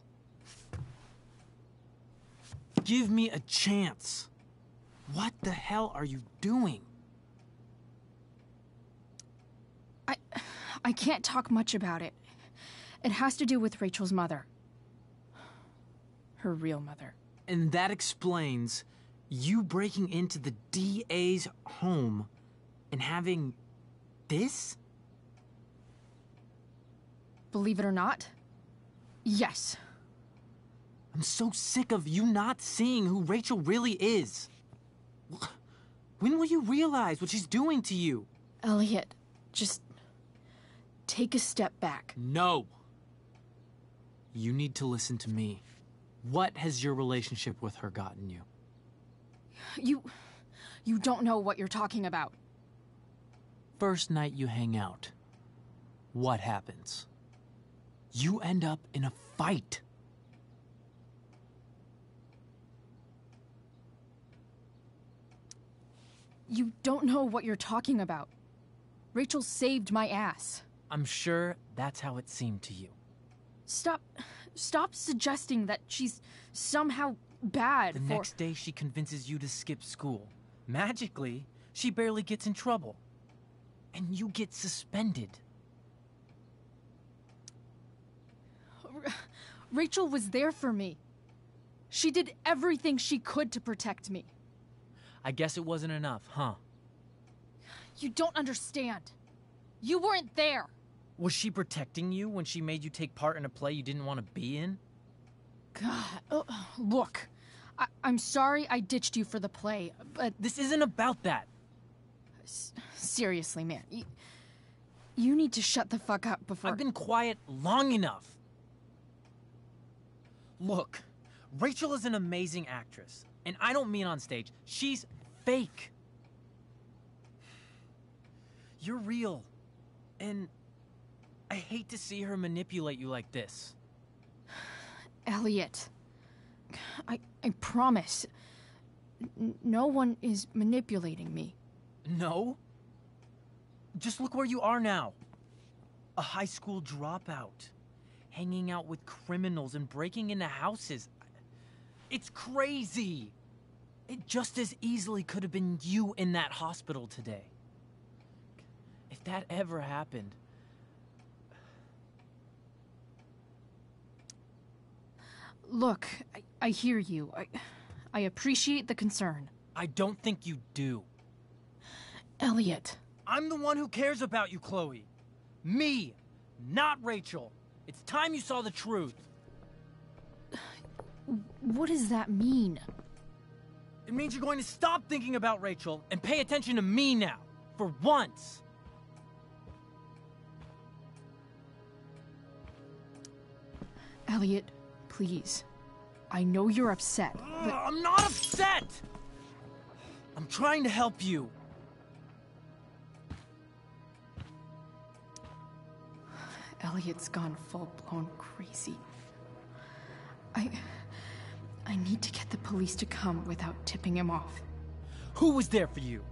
Give me a chance. What the hell are you doing? I can't talk much about it. It has to do with Rachel's mother. Her real mother. And that explains you breaking into the DA's home and having this? Believe it or not, yes. I'm so sick of you not seeing who Rachel really is. When will you realize what she's doing to you? Elliot, just take a step back. No. You need to listen to me. What has your relationship with her gotten you? You don't know what you're talking about. First night you hang out, what happens? You end up in a fight. You don't know what you're talking about. Rachel saved my ass. I'm sure that's how it seemed to you. Stop suggesting that she's somehow bad. The next day she convinces you to skip school. Magically, she barely gets in trouble. And you get suspended. Rachel was there for me. She did everything she could to protect me. I guess it wasn't enough, huh? You don't understand. You weren't there. Was she protecting you when she made you take part in a play you didn't want to be in? God, look. I'm sorry I ditched you for the play, but... This isn't about that. Seriously, man. You need to shut the fuck up before... I've been quiet long enough. Look, Rachel is an amazing actress. And I don't mean on stage. She's fake. You're real. And I hate to see her manipulate you like this. Elliot, I promise. No one is manipulating me. No? Just look where you are now. A high school dropout. Hanging out with criminals and breaking into houses. It's crazy. It just as easily could have been you in that hospital today. If that ever happened... Look, I hear you. I appreciate the concern. I don't think you do. Elliot. I'm the one who cares about you, Chloe. Me, not Rachel. It's time you saw the truth. What does that mean? It means you're going to stop thinking about Rachel and pay attention to me now. For once. Elliot, please. I know you're upset, but... I'm not upset! I'm trying to help you. Elliot's gone full-blown crazy. I need to get the police to come without tipping him off. Who was there for you?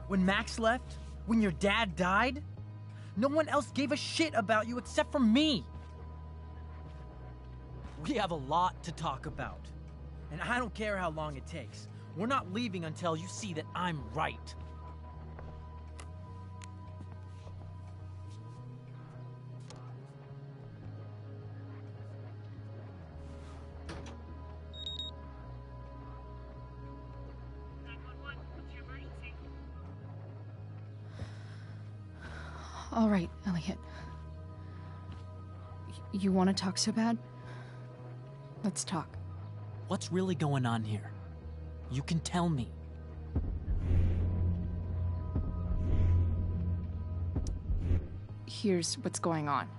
When Max left? When your dad died? No one else gave a shit about you except for me. We have a lot to talk about. And I don't care how long it takes. We're not leaving until you see that I'm right. All right, Elliot. You want to talk so bad? Let's talk. What's really going on here? You can tell me. Here's what's going on.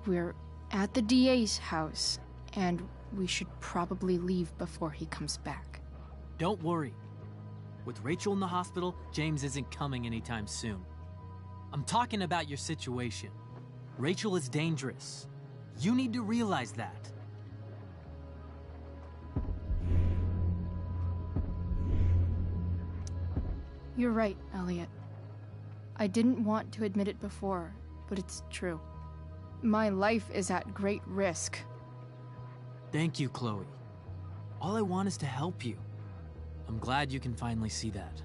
We're at the DA's house, and we should probably leave before he comes back. Don't worry. With Rachel in the hospital, James isn't coming anytime soon. I'm talking about your situation. Rachel is dangerous. You need to realize that. You're right, Elliot. I didn't want to admit it before, but it's true. My life is at great risk. Thank you, Chloe. All I want is to help you. I'm glad you can finally see that.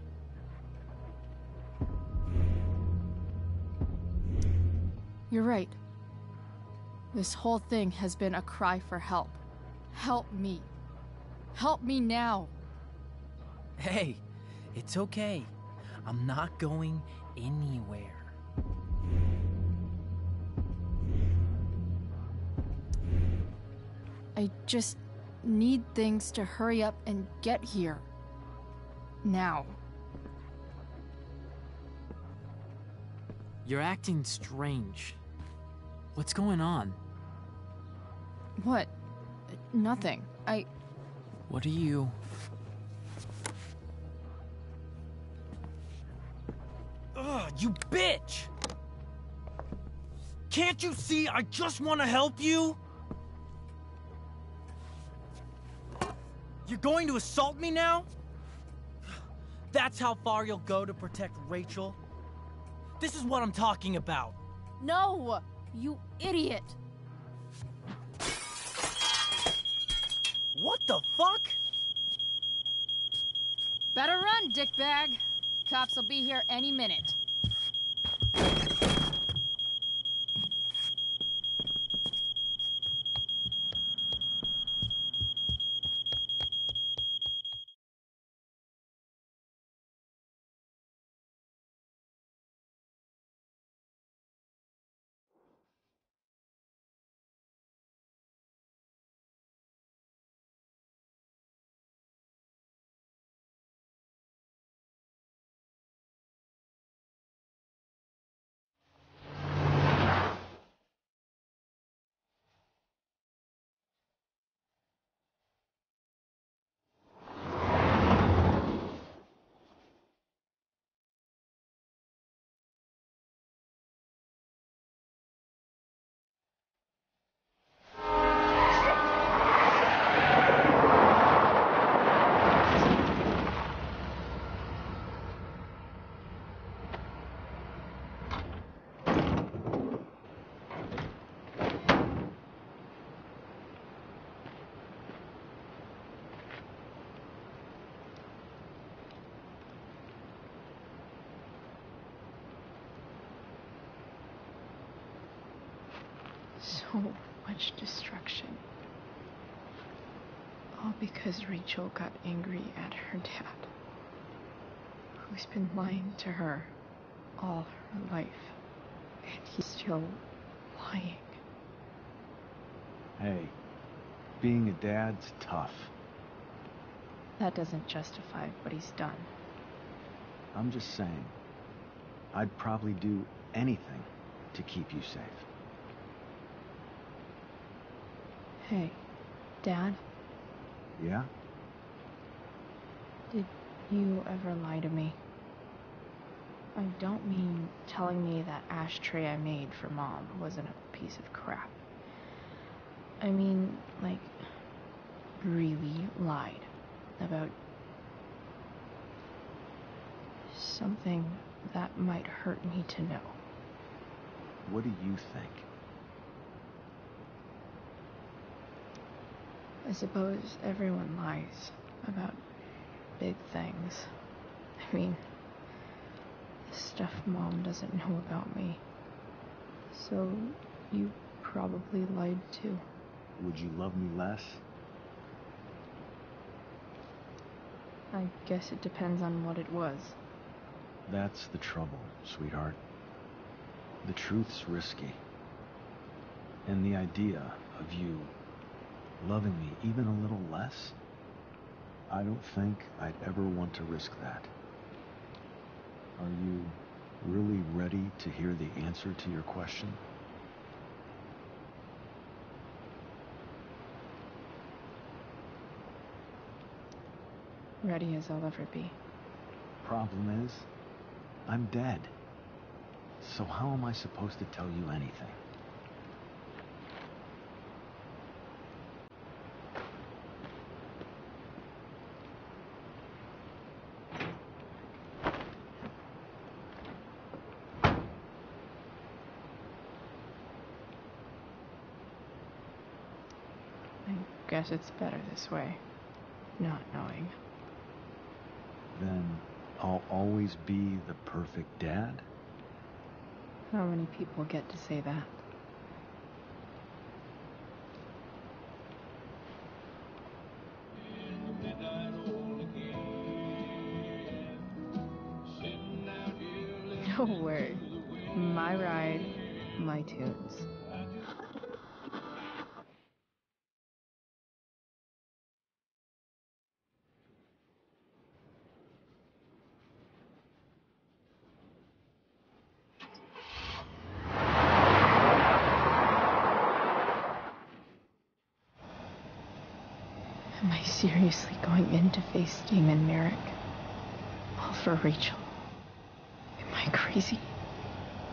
You're right. This whole thing has been a cry for help. Help me. Help me now. Hey, it's okay. I'm not going anywhere. I just need things to hurry up and get here. Now. You're acting strange. What's going on? What? Nothing. What are you... Ugh, you bitch! Can't you see I just want to help you? You're going to assault me now? That's how far you'll go to protect Rachel? This is what I'm talking about. No! You idiot! What the fuck? Better run, dickbag. Cops will be here any minute. So much destruction. All because Rachel got angry at her dad, who's been lying to her all her life, and he's still lying. Hey, being a dad's tough. That doesn't justify what he's done. I'm just saying, I'd probably do anything to keep you safe. Hey, Dad? Yeah? Did you ever lie to me. I don't mean telling me that ashtray I made for Mom wasn't a piece of crap. I mean, like, really lied about something that might hurt me to know. What do you think? I suppose everyone lies about big things. I mean, the stuff Mom doesn't know about me. So, you probably lied too. Would you love me less? I guess it depends on what it was. That's the trouble, sweetheart. The truth's risky. And the idea of you loving me even a little less, I don't think I'd ever want to risk that. Are you really ready to hear the answer to your question? Ready as I'll ever be. Problem is, I'm dead. So how am I supposed to tell you anything? I guess it's better this way, not knowing. Then I'll always be the perfect dad? How many people get to say that? Don't worry. My ride, my tunes. Am I seriously going in to face Damon Merrick? All for Rachel? Am I crazy?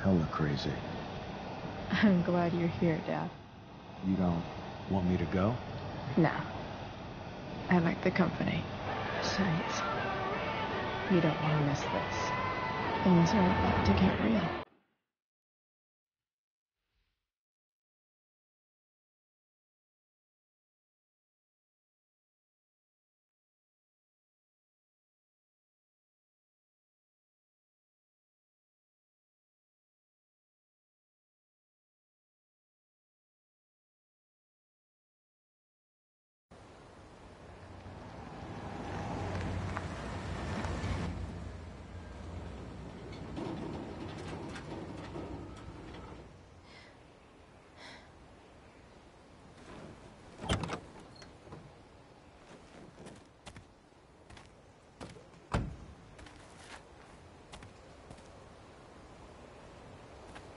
Hella crazy. I'm glad you're here, Dad. You don't want me to go? Nah. I like the company. Besides, you don't want to miss this. Things are about to get real.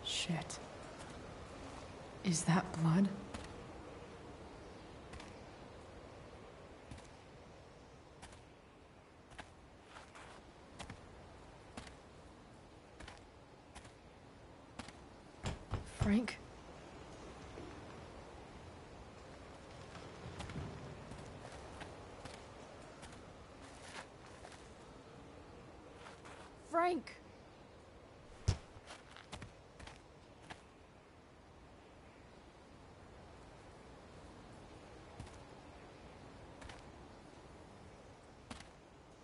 Shit. Is that blood? Frank? Frank!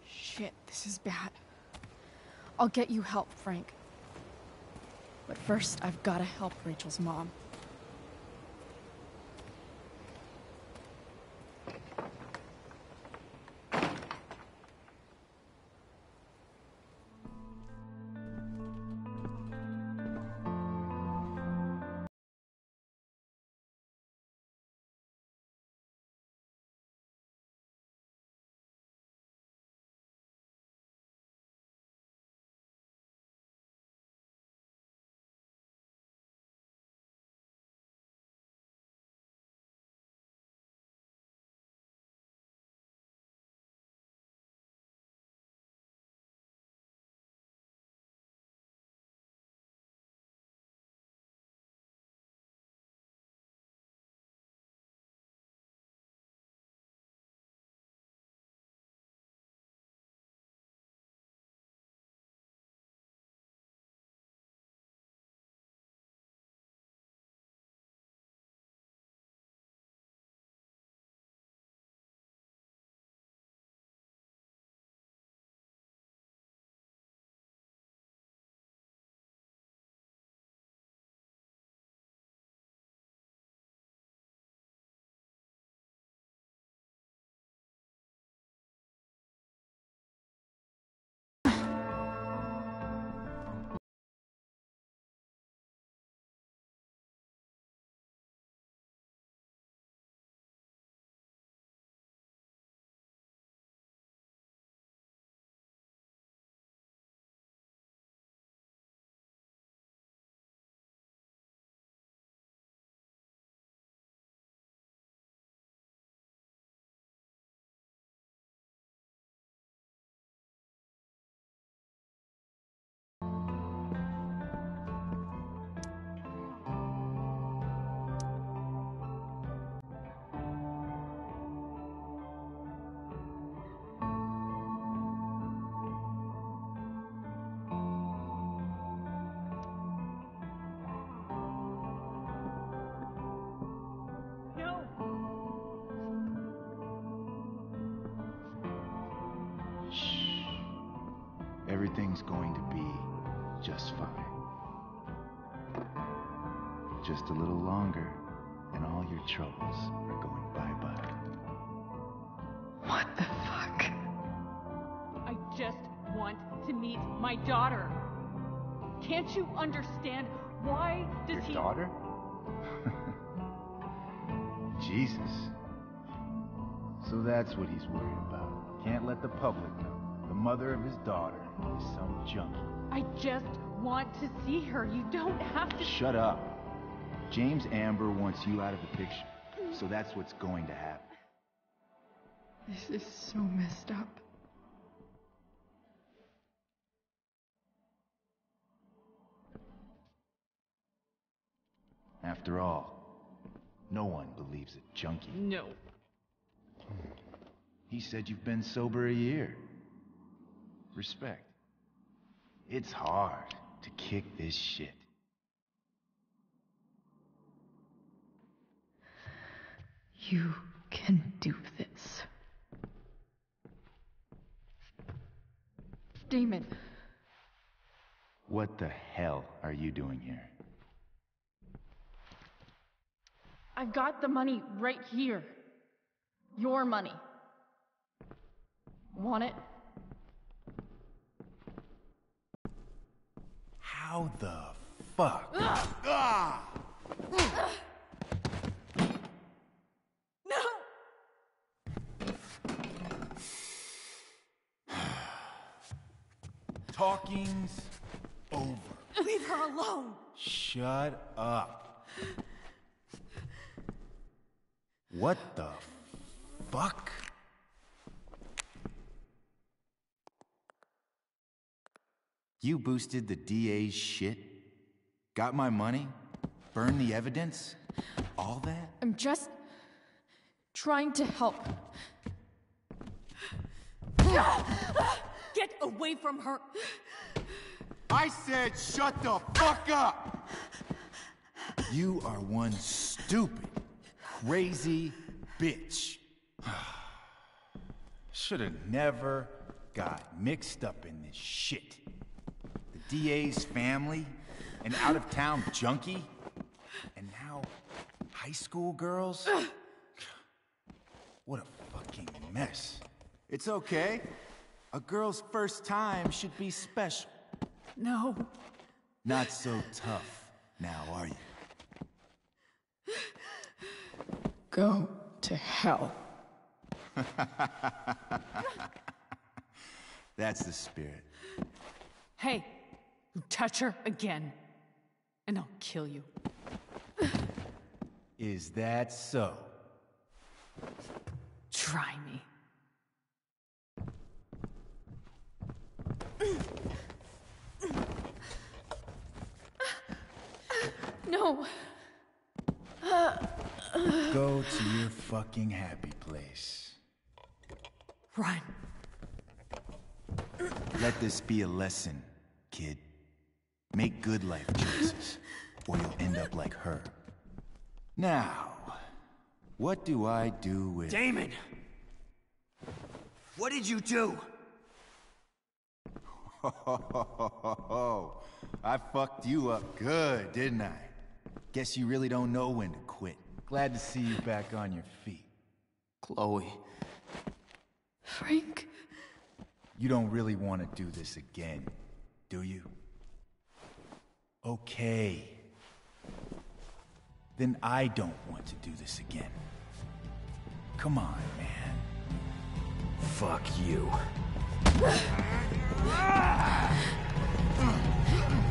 Shit, this is bad. I'll get you help, Frank. But first, I've gotta help Rachel's mom. everything's going to be just fine. Just a little longer, and all your troubles are going bye-bye. What the fuck? I just want to meet my daughter. Can't you understand? Why does Your daughter? Jesus. So that's what he's worried about. Can't let the public know. The mother of his daughter is some junkie. I just want to see her. You don't have to. Shut up. James Amber wants you out of the picture. So that's what's going to happen. This is so messed up. After all, no one believes a junkie. No. He said you've been sober a year. Respect. It's hard to kick this shit. You can do this. Damon. What the hell are you doing here? I've got the money right here. Your money. Want it? How the fuck? Ah! Talking's over. Leave her alone. Shut up. What the fuck? You boosted the DA's shit? Got my money? Burned the evidence? All that? I'm just trying to help. Get away from her. I said shut the fuck up! You are one stupid, crazy bitch. Should've never got mixed up in this shit. The DA's family, an out-of-town junkie, and now high school girls? What a fucking mess. It's okay. A girl's first time should be special. No. Not so tough now, are you? Go to hell. That's the spirit. Hey, you touch her again, and I'll kill you. Is that so? Try me. No. Go to your fucking happy place. Run. Let this be a lesson, kid. Make good life choices, or you'll end up like her. Now, what do I do with... Damon! What did you do? I fucked you up good, didn't I? Guess you really don't know when to quit. Glad to see you back on your feet. Chloe. Frank? You don't really want to do this again, do you? Okay. Then I don't want to do this again. Come on, man. Fuck you.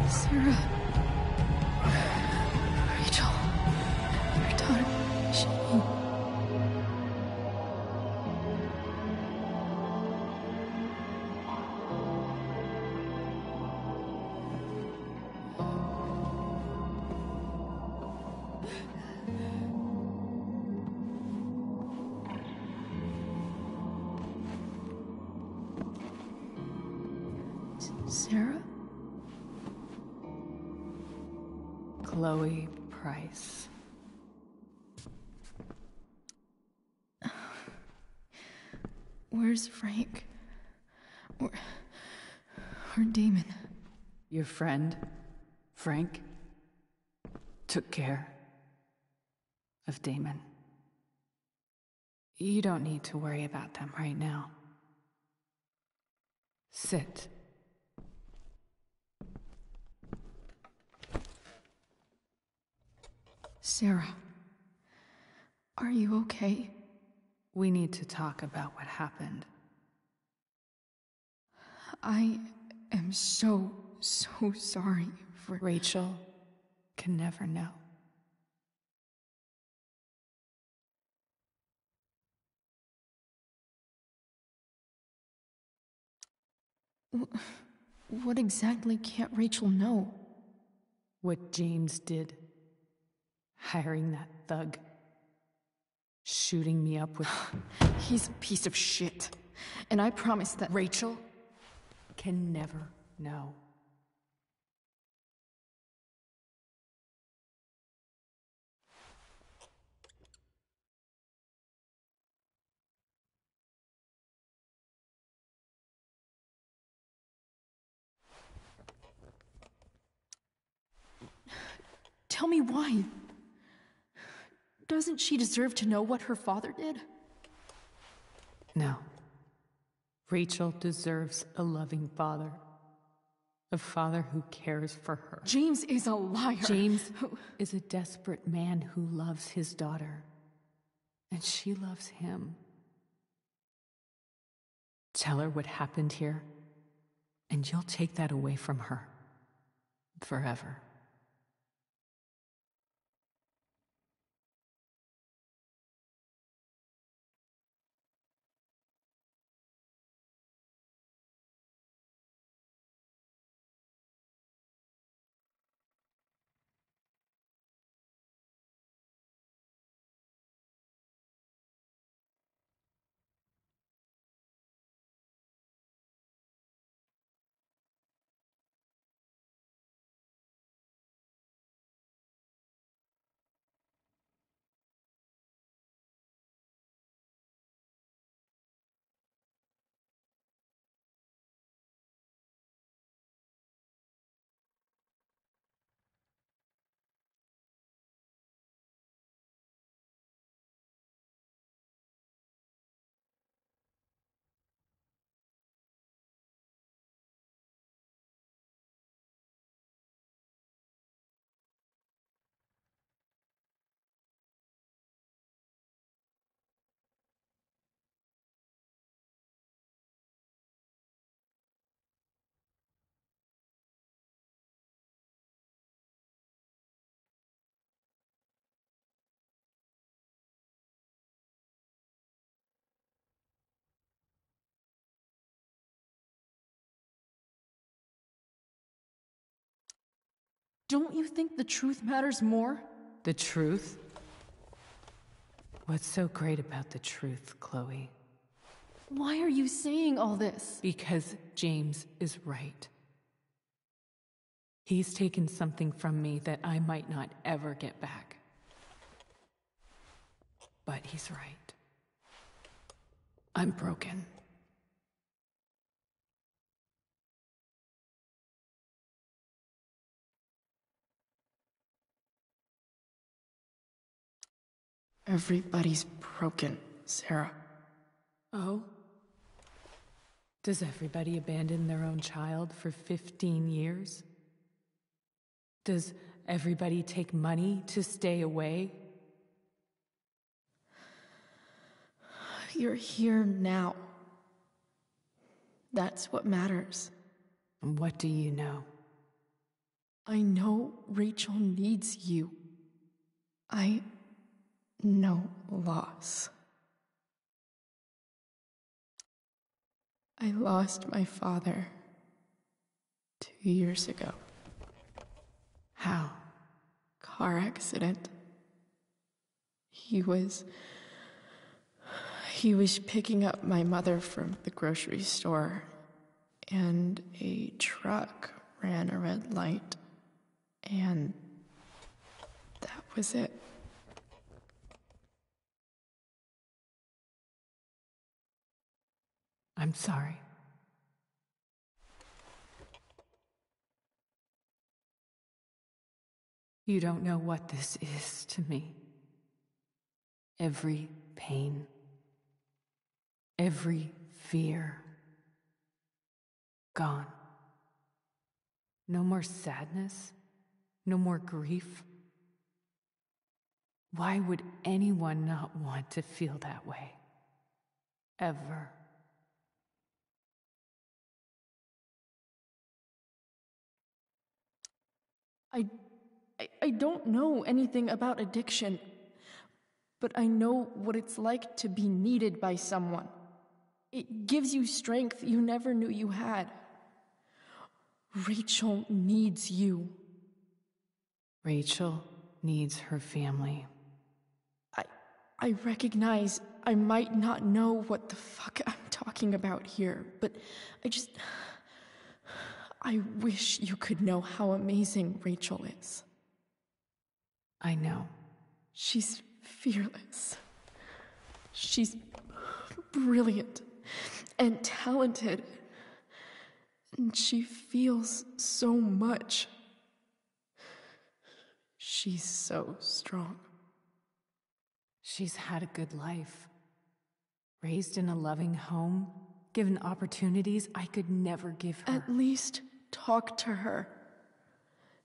Sarah. Rachel. Her daughter. She... Sarah? Chloe Price. Where's Frank? Poor Damon. Your friend, Frank, took care of Damon. You don't need to worry about them right now. Sit. Sarah, are you okay? We need to talk about what happened. I am so sorry for... Rachel can never know. What exactly can't Rachel know? What James did. Hiring that thug. Shooting me up with... He's a piece of shit. And I promise that... Rachel can never know. Tell me why. Doesn't she deserve to know what her father did? No. Rachel deserves a loving father. A father who cares for her. James is a liar. James is a desperate man who loves his daughter. And she loves him. Tell her what happened here, and you'll take that away from her. Forever. Don't you think the truth matters more? The truth? What's so great about the truth, Chloe? Why are you saying all this? Because James is right. He's taken something from me that I might not ever get back. But he's right. I'm broken. Everybody's broken, Sarah. Oh? Does everybody abandon their own child for 15 years? Does everybody take money to stay away? You're here now. That's what matters. And what do you know? I know Rachel needs you. I know loss. I lost my father 2 years ago. How? Car accident. He was picking up my mother from the grocery store, and a truck ran a red light, and that was it. I'm sorry. You don't know what this is to me. Every pain, every fear, gone. No more sadness, no more grief. Why would anyone not want to feel that way? Ever. I don't know anything about addiction, but I know what it's like to be needed by someone. It gives you strength you never knew you had. Rachel needs you. Rachel needs her family. I recognize I might not know what the fuck I'm talking about here, but I wish you could know how amazing Rachel is. I know. She's fearless. She's brilliant and talented. And she feels so much. She's so strong. She's had a good life. Raised in a loving home, given opportunities I could never give her. At least talk to her.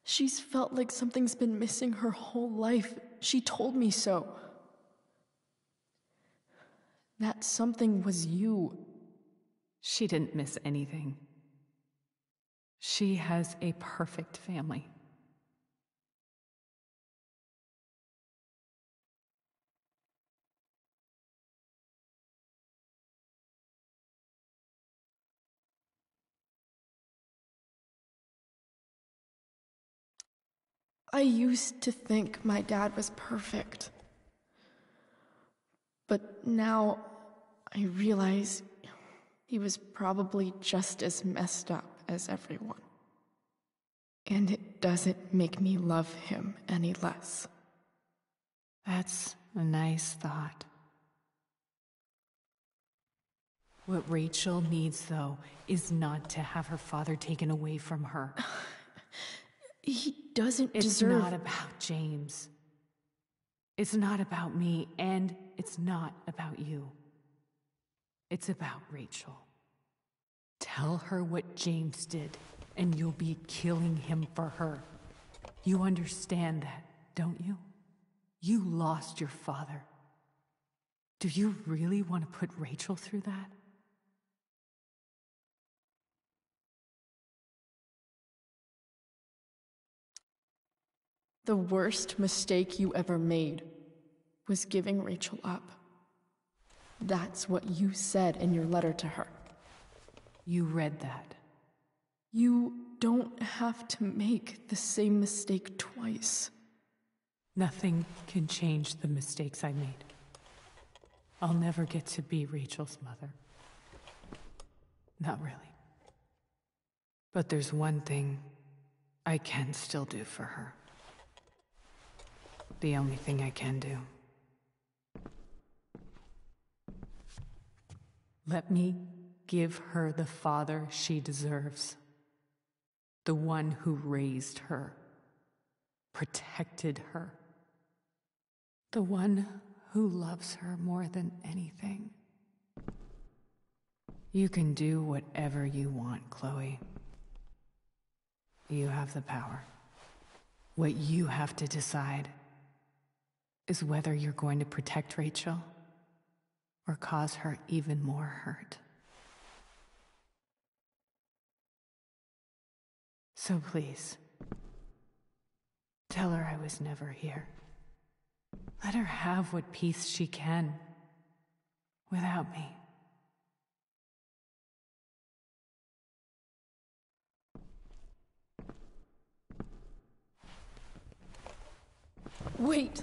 She's felt like something's been missing her whole life. She told me so. That something was you. She didn't miss anything. She has a perfect family. I used to think my dad was perfect. But now I realize he was probably just as messed up as everyone. And it doesn't make me love him any less. That's a nice thought. What Rachel needs, though, is not to have her father taken away from her. He doesn't deserve... It's not about James. It's not about me, and it's not about you. It's about Rachel. Tell her what James did, and you'll be killing him for her. You understand that, don't you? You lost your father. Do you really want to put Rachel through that? The worst mistake you ever made was giving Rachel up. That's what you said in your letter to her. You read that. You don't have to make the same mistake twice. Nothing can change the mistakes I made. I'll never get to be Rachel's mother. Not really. But there's one thing I can still do for her. The only thing I can do. Let me give her the father she deserves. The one who raised her, protected her. The one who loves her more than anything. You can do whatever you want, Chloe. You have the power. What you have to decide is whether you're going to protect Rachel or cause her even more hurt. So please, tell her I was never here. Let her have what peace she can without me. Wait!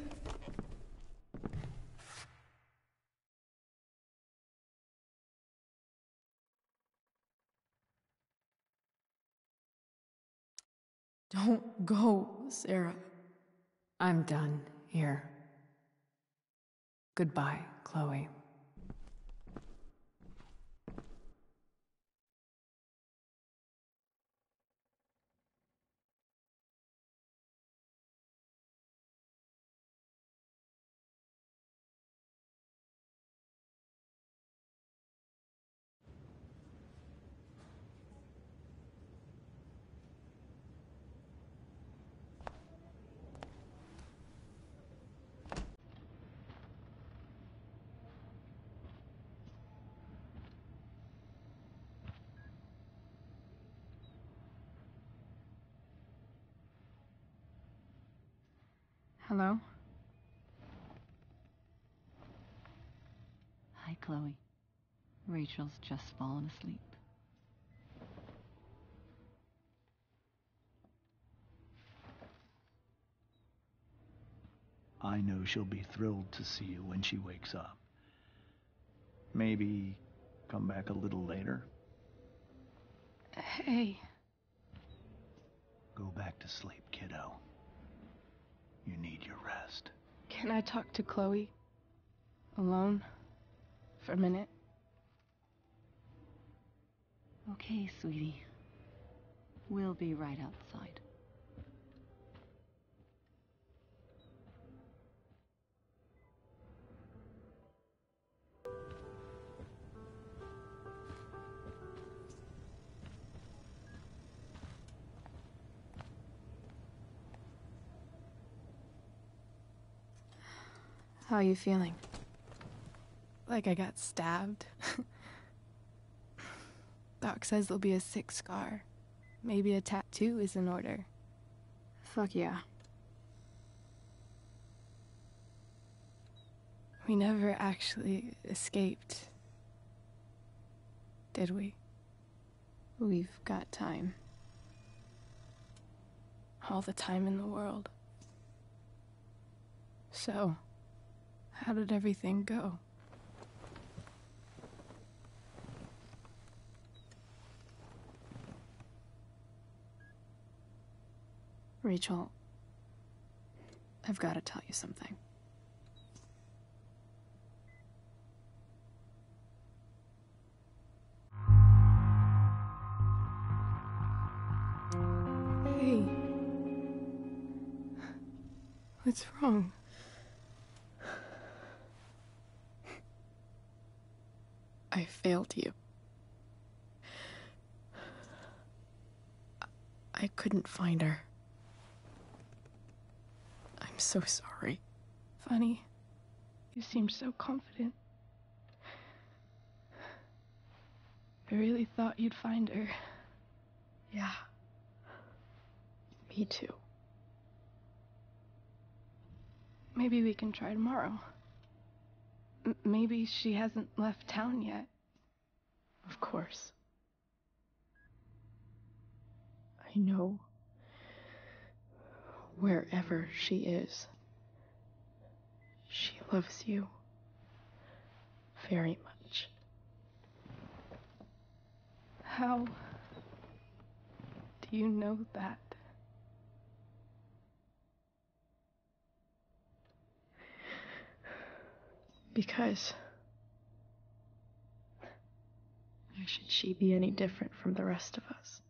Don't go, Sarah. I'm done here. Goodbye, Chloe. Hello? Hi, Chloe. Rachel's just fallen asleep. I know she'll be thrilled to see you when she wakes up. Maybe come back a little later. Hey. Go back to sleep, kiddo. You need your rest. Can I talk to Chloe? Alone? For a minute? Okay, sweetie. We'll be right outside. How are you feeling? Like I got stabbed. Doc says there'll be a sick scar. Maybe a tattoo is in order. Fuck yeah. We never actually escaped, did we? We've got time. All the time in the world. So, how did everything go? Rachel, I've got to tell you something. Hey. What's wrong? I failed you. I couldn't find her. I'm so sorry. Funny. You seemed so confident. I really thought you'd find her. Yeah. Me too. Maybe we can try tomorrow. Maybe she hasn't left town yet. Of course. I know. Wherever she is, she loves you very much. How do you know that? Because why should she be any different from the rest of us?